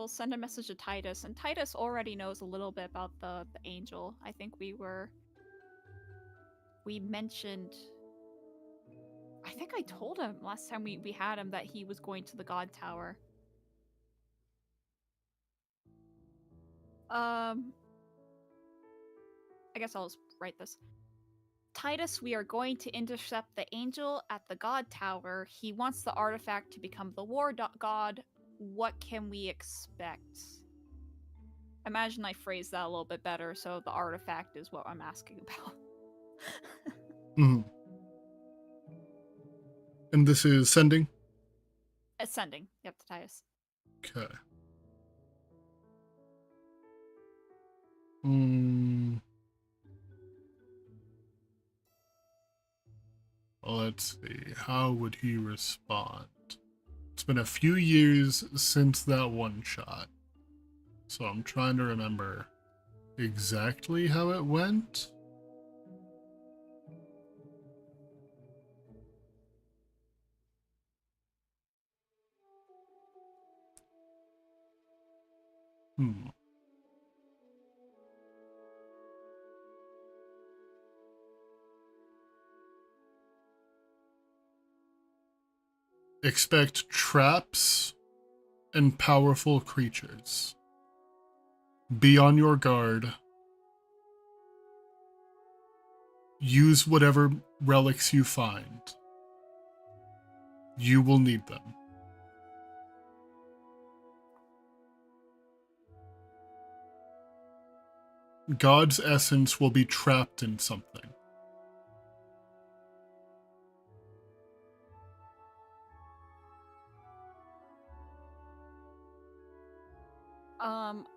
send a message to Titus, and Titus already knows a little bit about the angel. I think we mentioned, I think I told him last time we had him that he was going to the God Tower. I guess I'll just write this. Titus, we are going to intercept the angel at the God Tower. He wants the artifact to become the war god. What can we expect? Imagine I phrased that a little bit better, so the artifact is what I'm asking about. Mm-hmm. And this is sending? Ascending. Yep, to Titus. Okay. Let's see. How would he respond? It's been a few years since that one shot, so I'm trying to remember exactly how it went. Expect traps and powerful creatures. Be on your guard. use whatever relics you find. You will need them. God's essence will be trapped in something.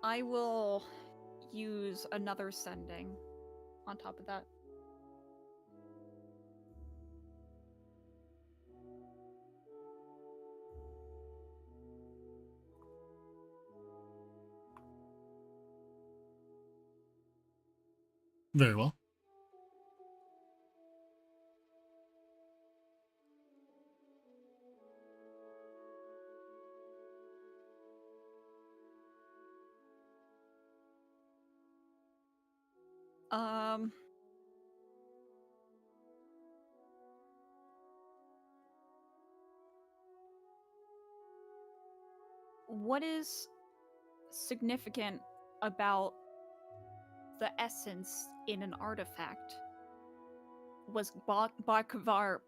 I will use another sending on top of that. Very well. Um, what is significant about the essence in an artifact? Was Barkavar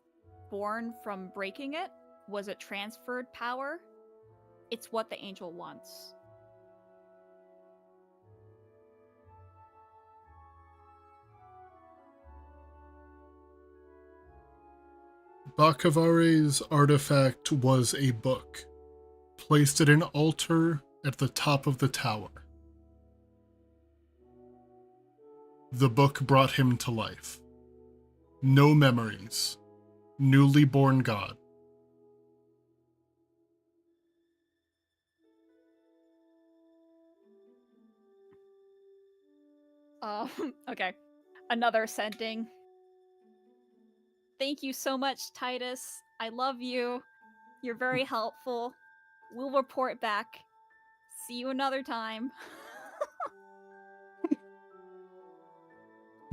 born from breaking it? Was it transferred power? It's what the angel wants. Bakavare's artifact was a book, placed at an altar at the top of the tower. The book brought him to life. No memories. Newly born god. Okay. Another sending. Thank you so much, Titus. I love you. You're very helpful. We'll report back. See you another time.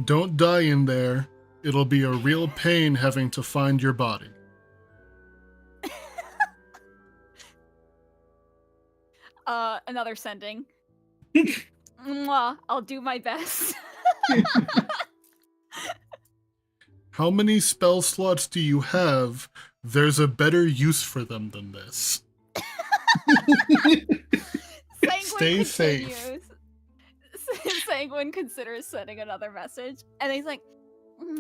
Don't die in there. It'll be a real pain having to find your body. Another sending. Mwah, I'll do my best. How many spell slots do you have? There's a better use for them than this. Sanguine Stay safe. continues. Sanguine considers sending another message, and he's like,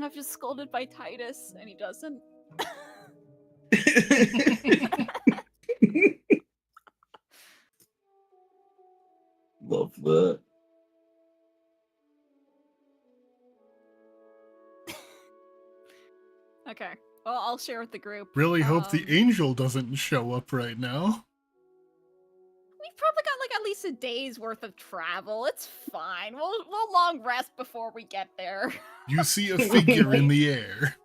I've just scolded by Titus, and he doesn't. Love that. Okay. Well, I'll share with the group. Really hope the Um, angel doesn't show up right now. We've probably got like at least a day's worth of travel. It's fine. We'll long rest before we get there. You see a figure in the air.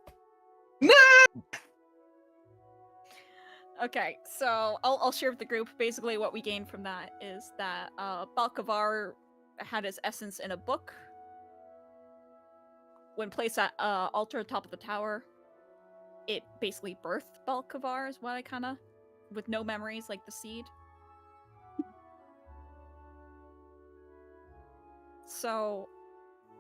Okay, so I'll share with the group. Basically, what we gained from that is that Balkavar had his essence in a book. When placed at altar at top of the tower, it basically birthed Balkavar, is what I kind of, with no memories, like the seed. So,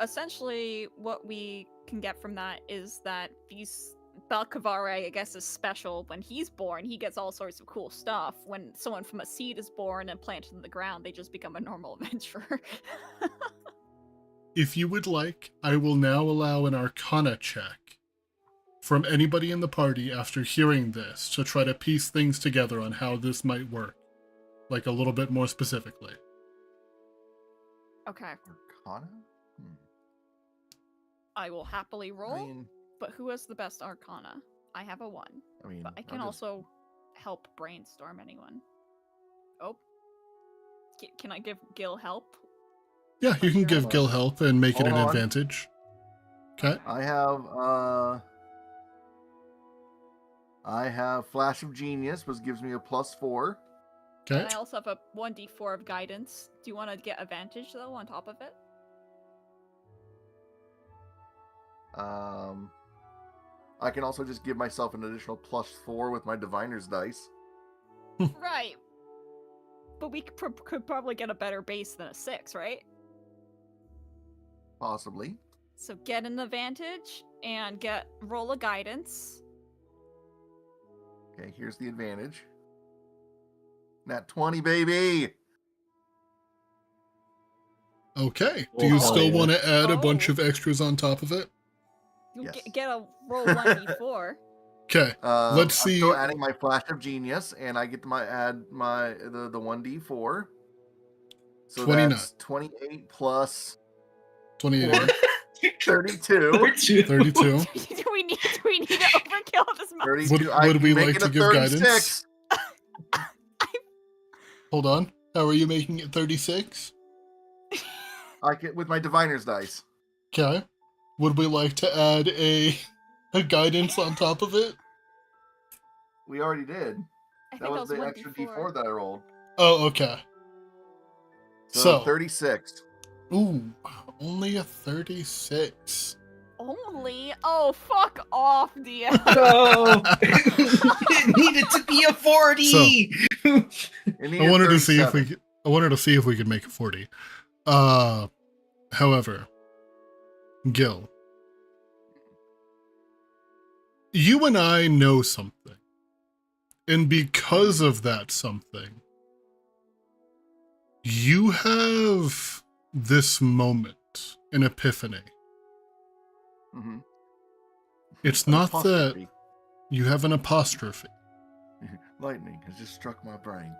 essentially, what we can get from that is that these Balkavare, I guess, is special. When he's born, he gets all sorts of cool stuff. When someone from a seed is born and planted in the ground, they just become a normal adventurer. If you would like, I will now allow an Arcana check from anybody in the party after hearing this to try to piece things together on how this might work, like a little bit more specifically. Okay, Arcana? I will happily roll. I mean, But who has the best Arcana? I have a 1. But I can I'll just- also help brainstorm anyone. Oh. Can I give Gil help? Yeah, you can give Gil help and make it an Hold on. advantage. Okay. I have Flash of Genius, which gives me a +4. Okay. And I also have a 1d4 of guidance. Do you want to get advantage, though, on top of it? I can also just give myself an additional +4 with my Diviner's dice. Right. But we could probably get a better base than a 6, right? Possibly. So get an advantage and roll a guidance. Okay, here's the advantage. Nat 20, baby. Okay. Do you Oh, still yeah. want to add a bunch Oh. of extras on top of it? You Yes. get a roll 1d4. Okay. Let's I'm still see. adding my flash of genius, and I get to add the 1d4. So 29. that's 28 plus 28. 32. 32. do we need to overkill this much? 32. Would we make like it to a give 36. guidance? Hold on. How are you making it 36? I get with my diviner's dice. Okay. Would we like to add a guidance on top of it? We already did. I think That was the 1d4. extra d4 that I rolled. Oh, okay. So So, 36. ooh, only a 36. Only? Oh, fuck off, DM. No, it needed to be a 40. It I needed wanted to see if 37. we could make it 40. However, Gil, you and I know something. And because of that something, you have this moment, an epiphany. Mhm. It's An not that apostrophe. you have an apostrophe. Lightning has just struck my brain.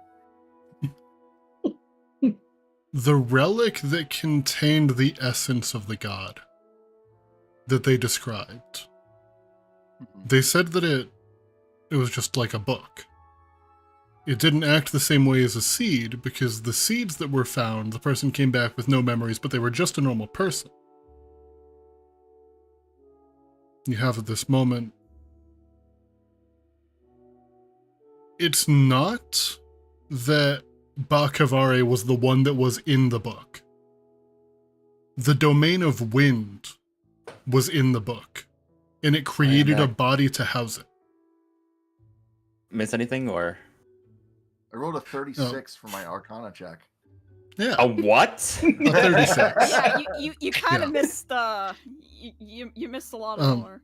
The relic that contained the essence of the god that they described. Mhm. They said that it was just like a book. It didn't act the same way as a seed because the seeds that were found, the person came back with no memories, but they were just a normal person. You have this moment. It's not that Bakavare was the one that was in the book. The domain of wind was in the book, and it created a that- body to house it. Miss anything or I rolled a 36 for my Arcana check. Yeah, a what? a 36. Yeah, you kind of Yeah. missed you missed a lot Um, more.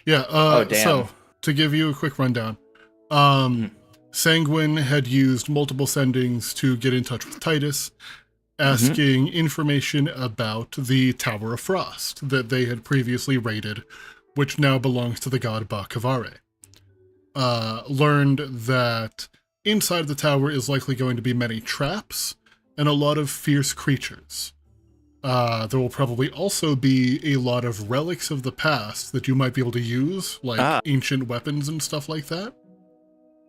Yeah, Oh, damn. so to give you a quick rundown, Sanguine had used multiple sendings to get in touch with Titus, asking information about the Tower of Frost that they had previously raided, which now belongs to the god Bakavare. Learned that inside the tower is likely going to be many traps and a lot of fierce creatures. There will probably also be a lot of relics of the past that you might be able to use, like ancient weapons and stuff like that.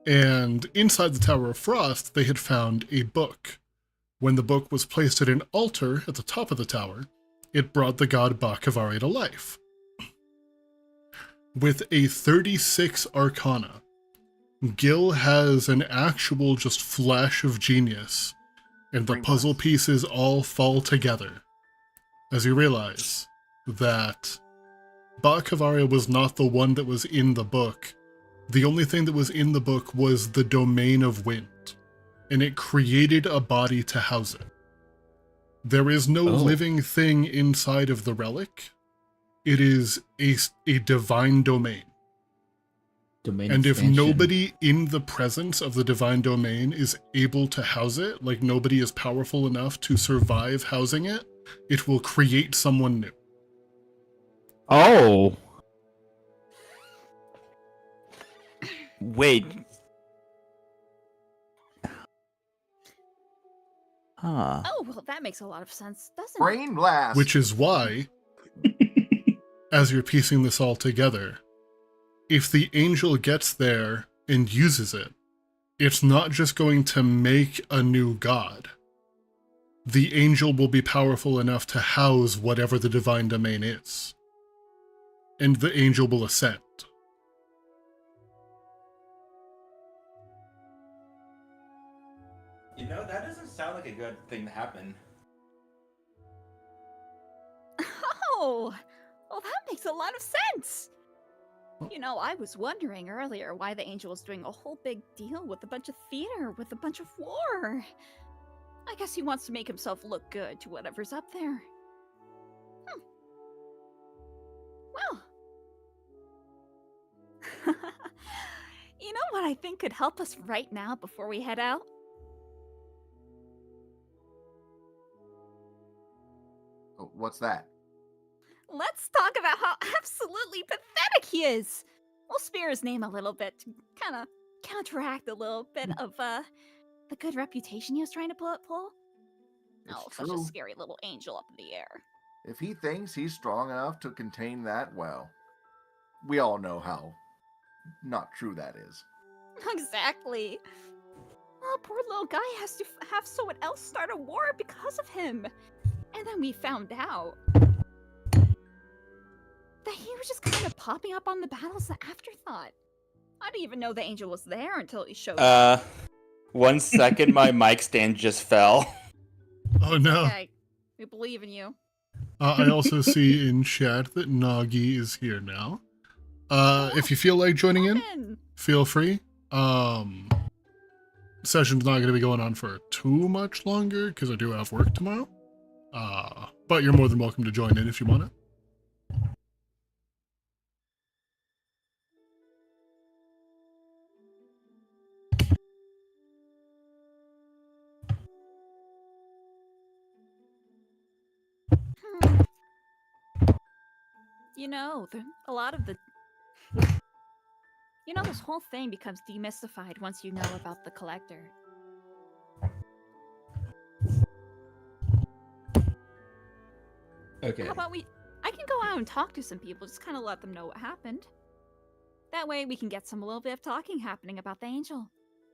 And inside the Tower of Frost, they had found a book. When the book was placed at an altar at the top of the tower, it brought the god Bakavare to life. With a 36 Arcana, Gil has an actual just flash of genius, and the Brain puzzle blast. pieces all fall together as you realize that Bakavare was not the one that was in the book. The only thing that was in the book was the domain of wind, and it created a body to house it. There is no living thing inside of the relic. It is a divine domain. Domain And if expansion. nobody in the presence of the divine domain is able to house it, like nobody is powerful enough to survive housing it, it will create someone new. Oh. Wait. Huh. Oh, well, that makes a lot of sense, doesn't it? Brain blast. Which is why, as you're piecing this all together, if the angel gets there and uses it, it's not just going to make a new god. The angel will be powerful enough to house whatever the divine domain is. And the angel will ascend. You know, that doesn't sound like a good thing to happen. Oh, well, that makes a lot of sense. You know, I was wondering earlier why the angel was doing a whole big deal with a bunch of theater, with a bunch of war. I guess he wants to make himself look good to whatever's up there. what I think could help us right now before we head out? Oh, what's that? Let's talk about how absolutely pathetic he is. We'll smear his name a little bit to kind of counteract a little bit of the good reputation he was trying to pull. It's Oh, such a true. scary little angel up in the air. If he thinks he's strong enough to contain that, well, we all know how not true that is. Exactly. Oh, poor little guy has to have someone else start a war because of him. And then we found out that he was just kind of popping up on the battle as an afterthought. I didn't even know the angel was there until he showed up. 1 second, my mic stand just fell. Oh no. Okay, we believe in you. I also see in chat that Nagi is here now. If you feel like joining in, Robin! feel free. Session's not going to be going on for too much longer because I do have work tomorrow. But you're more than welcome to join in if you want it. Hmm. You know, a lot of the... You know, this whole thing becomes demystified once you know about the collector. Okay. How about I can go out and talk to some people, just kind of let them know what happened. That way we can get a little bit of talking happening about the angel.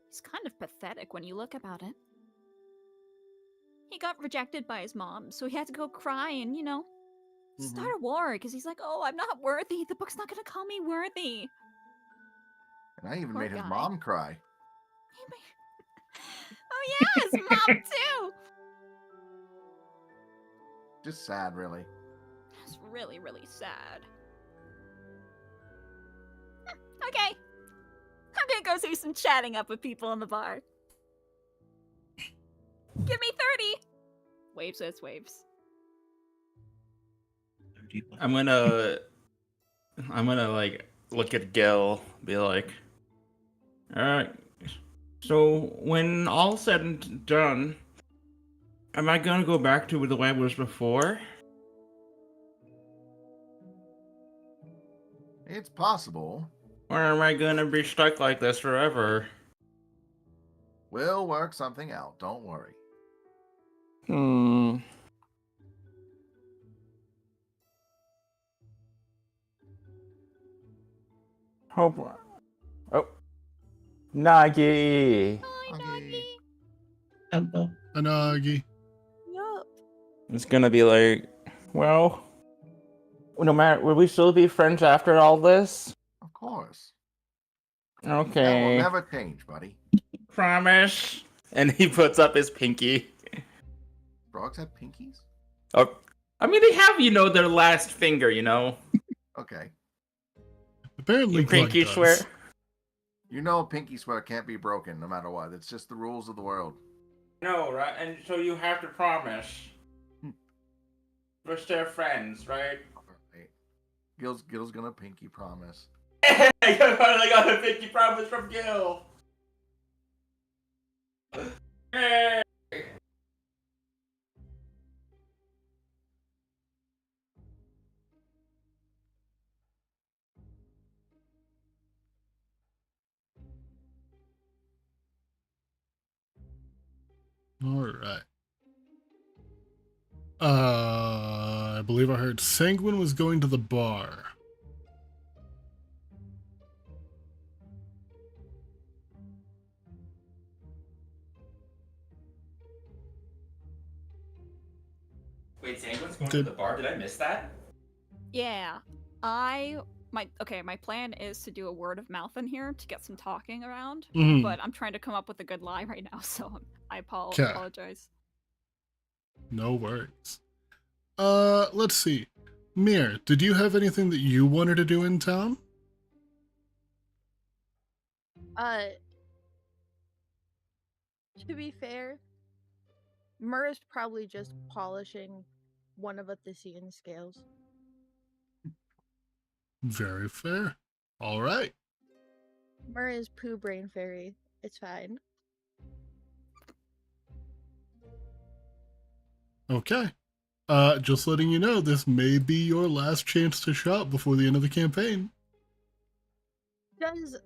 He's kind of pathetic when you look about it. He got rejected by his mom, so he had to go cry and, you know, start a war because he's like, oh, I'm not worthy. The book's not going to call me worthy. And I even Poor made his guy. mom cry. Oh yeah, his mom too. Just sad, really. That's really, really sad. Okay. I'm gonna go do some chatting up with people in the bar. Give me 30. Waves, it's waves. I'm gonna like look at Gil, be like, alright, so when all's said and done, am I gonna go back to the way I was before? It's possible. Or am I gonna be stuck like this forever? We'll work something out. Don't worry. Hope. Oh, Nagi. Hi, Okay. doggy. Hello. Anagi. Yup. It's gonna be like, well, no matter, will we still be friends after all this? Of course. Okay. That will never change, buddy. Promise. And he puts up his pinky. Frogs have pinkies? Oh, I mean, they have, you know, their last finger, you know. Okay. Apparently, You pinky Glug swear. does. You know a pinky swear can't be broken no matter what. It's just the rules of the world. No, right? And so you have to promise. Hmm. We're still friends, right? Alright. Gil's gonna pinky promise. I got a pinky promise from Gil. Yay! All right. I believe I heard Sanguine was going to the bar. Wait, Sanguine's going Did- to the bar? Did I miss that? Yeah. My plan is to do a word of mouth in here to get some talking around, Mhm. but I'm trying to come up with a good lie right now, so I 'Kay. apologize. No worries. Let's see. Mir, did you have anything that you wanted to do in town? To be fair, Mur is probably just polishing one of the Thesean scales. Very fair. All right. Mur is poo brain fairy. It's fine. Okay. Just letting you know, this may be your last chance to shop before the end of the campaign. Does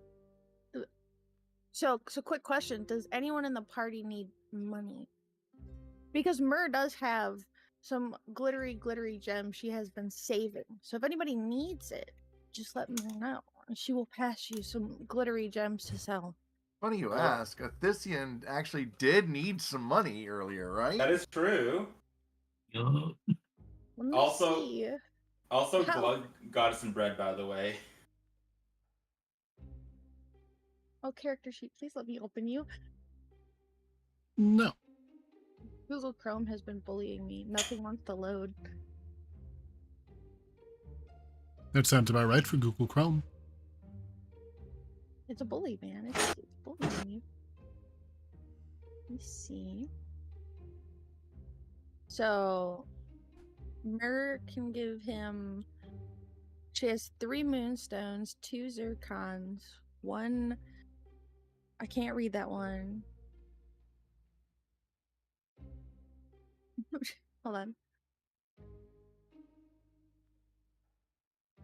so quick question, does anyone in the party need money? Because Mur does have some glittery gems she has been saving. So if anybody needs it, just let me know. And she will pass you some glittery gems to sell. Funny you ask. Athisian actually did need some money earlier, right? That is true. Yup. Let me Also- see. Also, How- Glug got us some bread, by the way. Oh, character sheet, please let me open you. No. Google Chrome has been bullying me. Nothing wants to load. That sounds about right for Google Chrome. It's a bully, man. It's bullying me. Let me see. So, Mur can give him. She has 3 moonstones, 2 zircons, 1. I can't read that one. Hold on.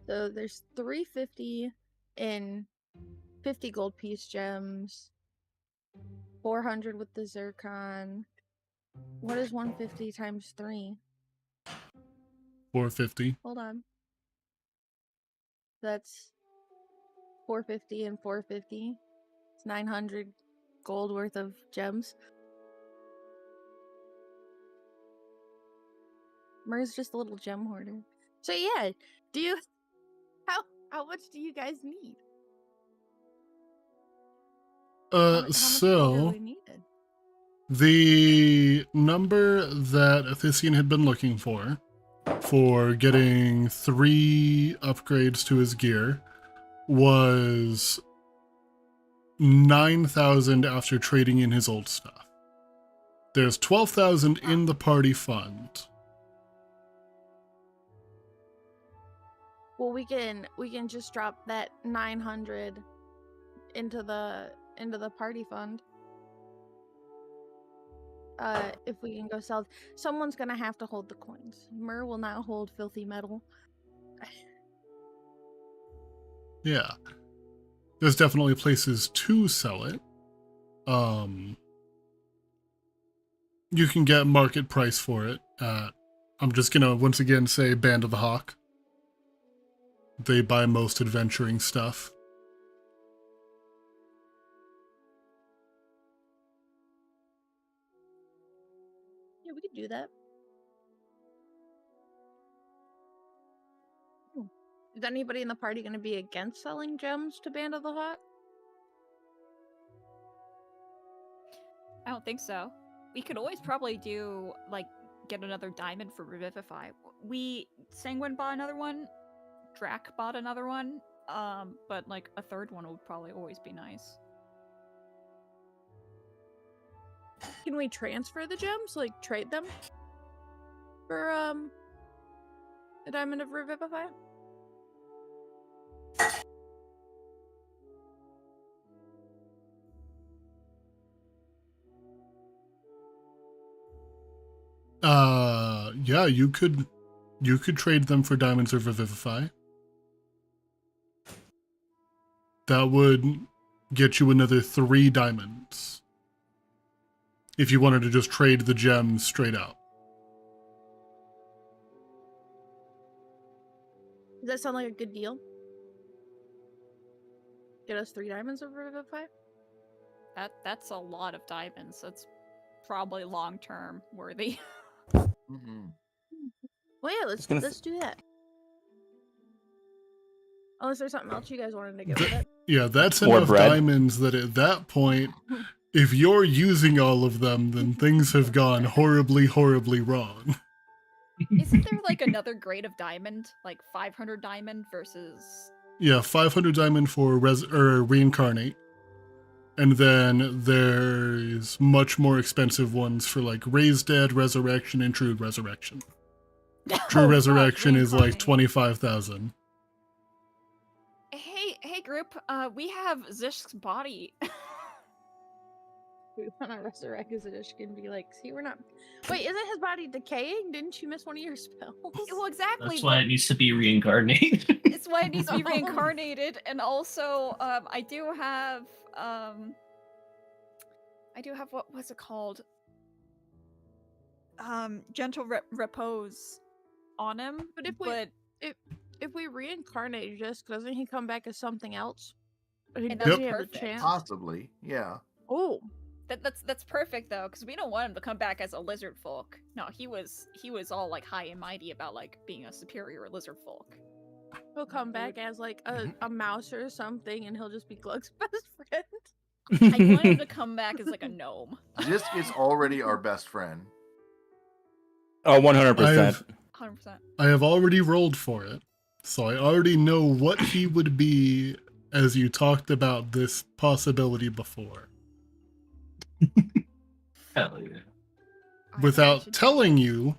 So there's 350 in 50 gold piece gems, 400 with the zircon. What is 150 times 3? 450. Hold on. That's 450 and 450. It's 900 gold worth of gems. Mur's just a little gem hoarder. So yeah, do you how much do you guys need? How much gold are So we needed? the number that Athisian had been looking for getting 3 upgrades to his gear was 9,000 after trading in his old stuff. There's 12,000 in the party fund. Well, we can just drop that 900 into the party fund. If we can go sell, someone's gonna have to hold the coins. Mur will not hold filthy metal. Yeah. There's definitely places to sell it. You can get market price for it at, I'm just gonna once again say Band of the Hawk. They buy most adventuring stuff. Yeah, we could do that. Is anybody in the party going to be against selling gems to Band of the Hawk? I don't think so. We could always probably do like get another diamond for Revivify. Sanguine bought another one, Drac bought another one, but like a third one would probably always be nice. Can we transfer the gems? Like trade them for a diamond of Revivify? Yeah, you could trade them for diamonds or Revivify. That would get you another 3 diamonds. If you wanted to just trade the gems straight out. Does that sound like a good deal? Get us 3 diamonds of Revivify? That's a lot of diamonds. That's probably long term worthy. Mm-hmm. Well, yeah, let's do that. Unless there's something else you guys wanted to get with it. Yeah, that's More enough bread. diamonds that at that point, if you're using all of them, then things have gone horribly, horribly wrong. Isn't there like another grade of diamond, like 500 diamond versus? Yeah, 500 diamond for reincarnate. And then there's much more expensive ones for like Raise Dead, Resurrection, and True Resurrection. True Oh, God, Resurrection is like reincarnate. 25,000. Hey, hey group, we have Zishk's body. We want to resurrect Zishk and be like, see, we're not. Wait, isn't his body decaying? Didn't you miss one of your spells? Well, exactly. That's why it needs to be reincarnated. It's why it needs to be No. reincarnated, and also, I do have what was it called? Gentle repose on him. But if we reincarnate Jisk, doesn't he come back as something else? And Does that's he have a perfect. chance? Possibly, yeah. Oh, That's perfect though, because we don't want him to come back as a lizard folk. No, he was all like high and mighty about like being a superior lizard folk. he'll come back as like Mhm. a mouse or something, and he'll just be Glug's best friend. I want him to come back as like a gnome. Jisk is already our best friend. Oh, 100%. 100%. I have already rolled for it, so I already know what he would be as you talked about this possibility before. Hell yeah. Without telling you,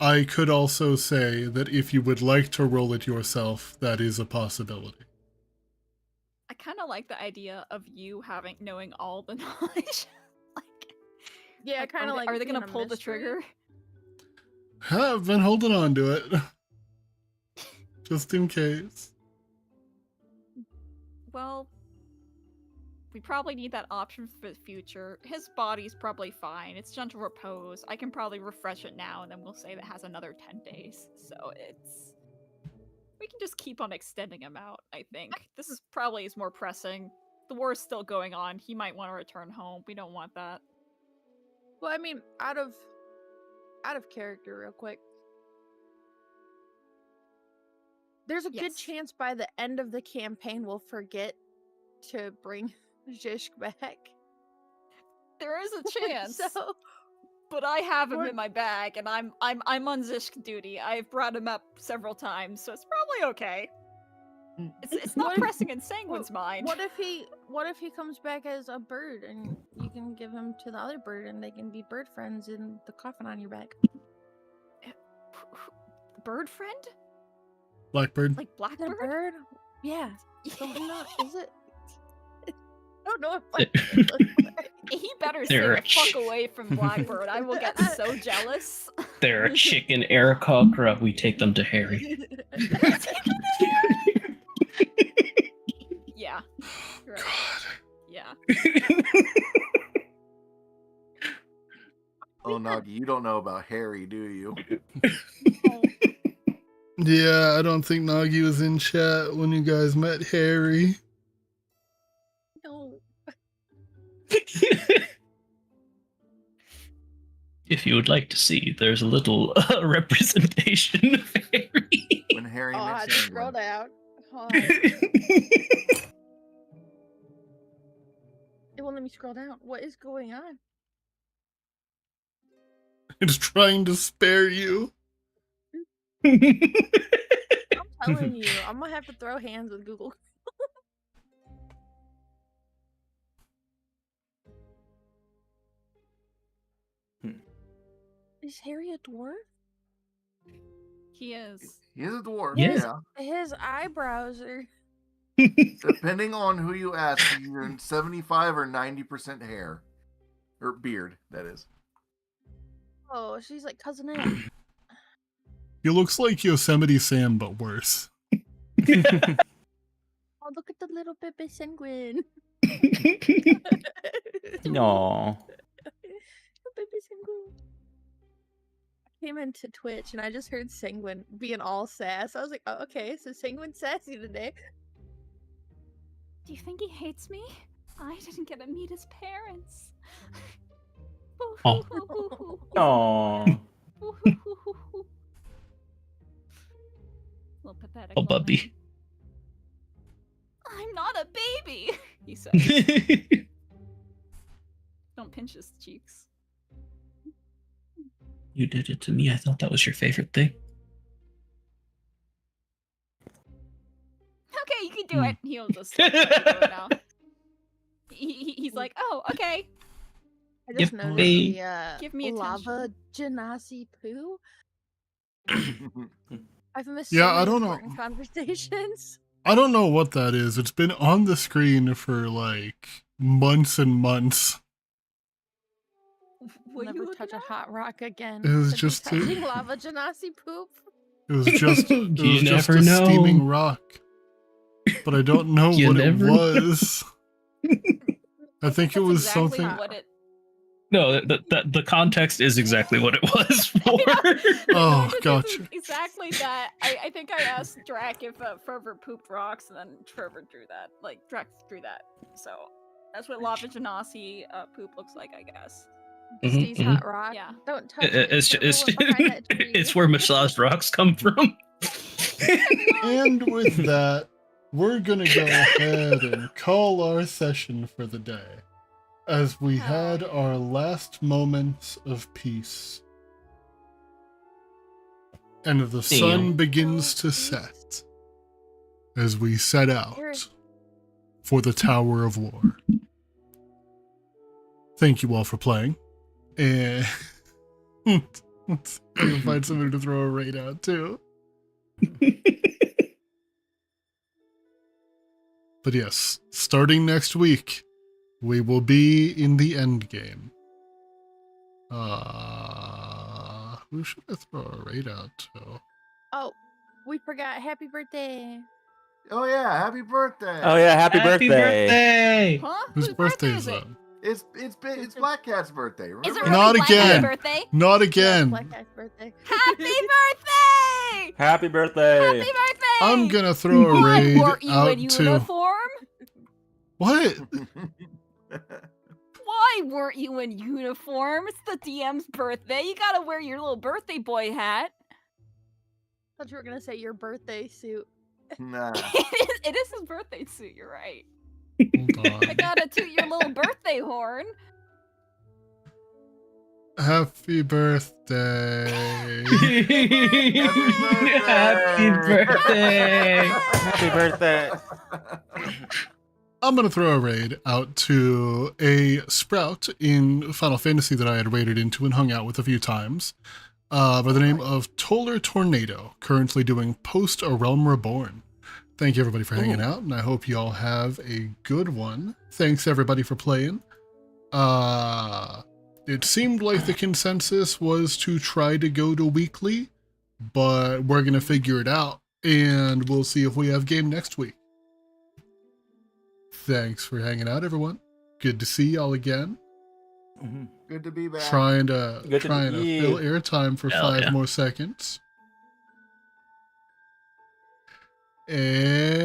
I could also say that if you would like to roll it yourself, that is a possibility. I kind of like the idea of you knowing all the knowledge. Yeah, Like, kind of like. Are they being gonna a pull the mystery. trigger? I've been holding on to it. Just in case. Well, we probably need that option for the future. His body's probably fine. It's gentle repose. I can probably refresh it now, and then we'll say that has another 10 days. So we can just keep on extending him out, I think. This is probably more pressing. The war is still going on. He might want to return home. We don't want that. Well, I mean, out of character, real quick. There's a good Yes. chance by the end of the campaign we'll forget to bring Jisk back. There is a chance. So But I have him Or- in my bag, and I'm on Zishk duty. I've brought him up several times, so it's probably okay. It's not What if- pressing in Sanguine's mind. what if he comes back as a bird and you can give him to the other bird and they can be bird friends in the coffin on your back? Bird friend? Blackbird. Like Is that a Blackbird? bird? Yeah. Something not, is it? I don't know if He better They're stay the a fuck away from Blackbird. I will get so jealous. They're a chicken Aarakocra. We take them to Harry. Yeah. You're right. God. Yeah. Oh, Nagi, you don't know about Harry, do you? Oh, Yeah, I don't think Nagi was in chat when you guys met Harry. No. If you would like to see, there's a little representation of Harry. When Harry Oh, I met had to scroll Sanguine. down. Oh, it won't let me scroll down. What is going on? It's trying to spare you. I'm telling you, I'm gonna have to throw hands with Google. Is Harry a dwarf? he is. He is a dwarf, Yes. yeah. His eyebrows are. Depending on who you ask, he's either 75 or 90% hair. Or beard, that is. Oh, she's like cousin Anne. He looks like Yosemite Sam, but worse. Oh, look at the little baby Sanguine. No. Baby Sanguine. I came into Twitch and I just heard Sanguine being all sass. I was like, oh, okay, so Sanguine's sassy today. Do you think he hates me? I didn't get to meet his parents. Oh. No. Little pathetic. Oh, little Bubby. man. I'm not a baby, he said. Don't pinch his cheeks. You did it to me. I thought that was your favorite thing. Okay, you can do it. He'll just let you do it now. He's like, oh, okay. I just Yep, noticed me. the Give me lava genasi poo. I've missed Yeah, so I many don't know. important conversations. I don't know what that is. It's been on the screen for like months and months. What you Never looking touch a at? hot rock again. It was Have you just a- touching lava genasi poop. It was just You just never a know. steaming rock. But I don't know You what it never know. was. I think it That's was exactly something. what it. No, the context is exactly what it was for. Oh, This is gotcha. Exactly that. I think I asked Drac if Fervor pooped rocks, and then Fervor drew that. Like, Drac drew that. So, that's what Lava Genasi poop looks like, I guess. Steve's mhm. hot rock. Yeah. Don't touch it. It's Don't know it's, what behind that tree. it's where massaged rocks come from. And with that, we're gonna go ahead and call our session for the day, as we had our last moments of peace. And the sun Damn. begins to set as we set out for the Tower of War. Thank you all for playing. And let's find somebody to throw a raid out too. But yes, starting next week, we will be in the end game. Who should I throw a raid out to? Oh, we forgot. Happy birthday. Oh yeah, happy birthday! Oh yeah, happy birthday. Huh? Whose birthday is is it? that? It's Black Cat's birthday. Is it Remember? really Not Black again. Cat's birthday? Not Yeah, again. Black Guy's birthday. Happy birthday! Happy birthday. Happy birthday! I'm gonna throw a Why raid weren't you out in to. uniform? What? Why weren't you in uniform? It's the DM's birthday. You gotta wear your little birthday boy hat. Thought you were gonna say your birthday suit. Nah. It is his birthday suit. You're right. Hold on. I gotta toot your little birthday horn. Happy birthday. Happy birthday. Happy birthday. I'm gonna throw a raid out to a sprout in Final Fantasy that I had raided into and hung out with a few times, by the name of Toller Tornado, currently doing Post A Realm Reborn. Thank you everybody for hanging out, and I hope you all have a good one. Thanks everybody for playing. It seemed like the consensus was to try to go to weekly, but we're gonna figure it out, and we'll see if we have game next week. Thanks for hanging out, everyone. Good to see y'all again. Good to be back. Trying to Good to fill be- airtime for Hell 5 yeah. more seconds. And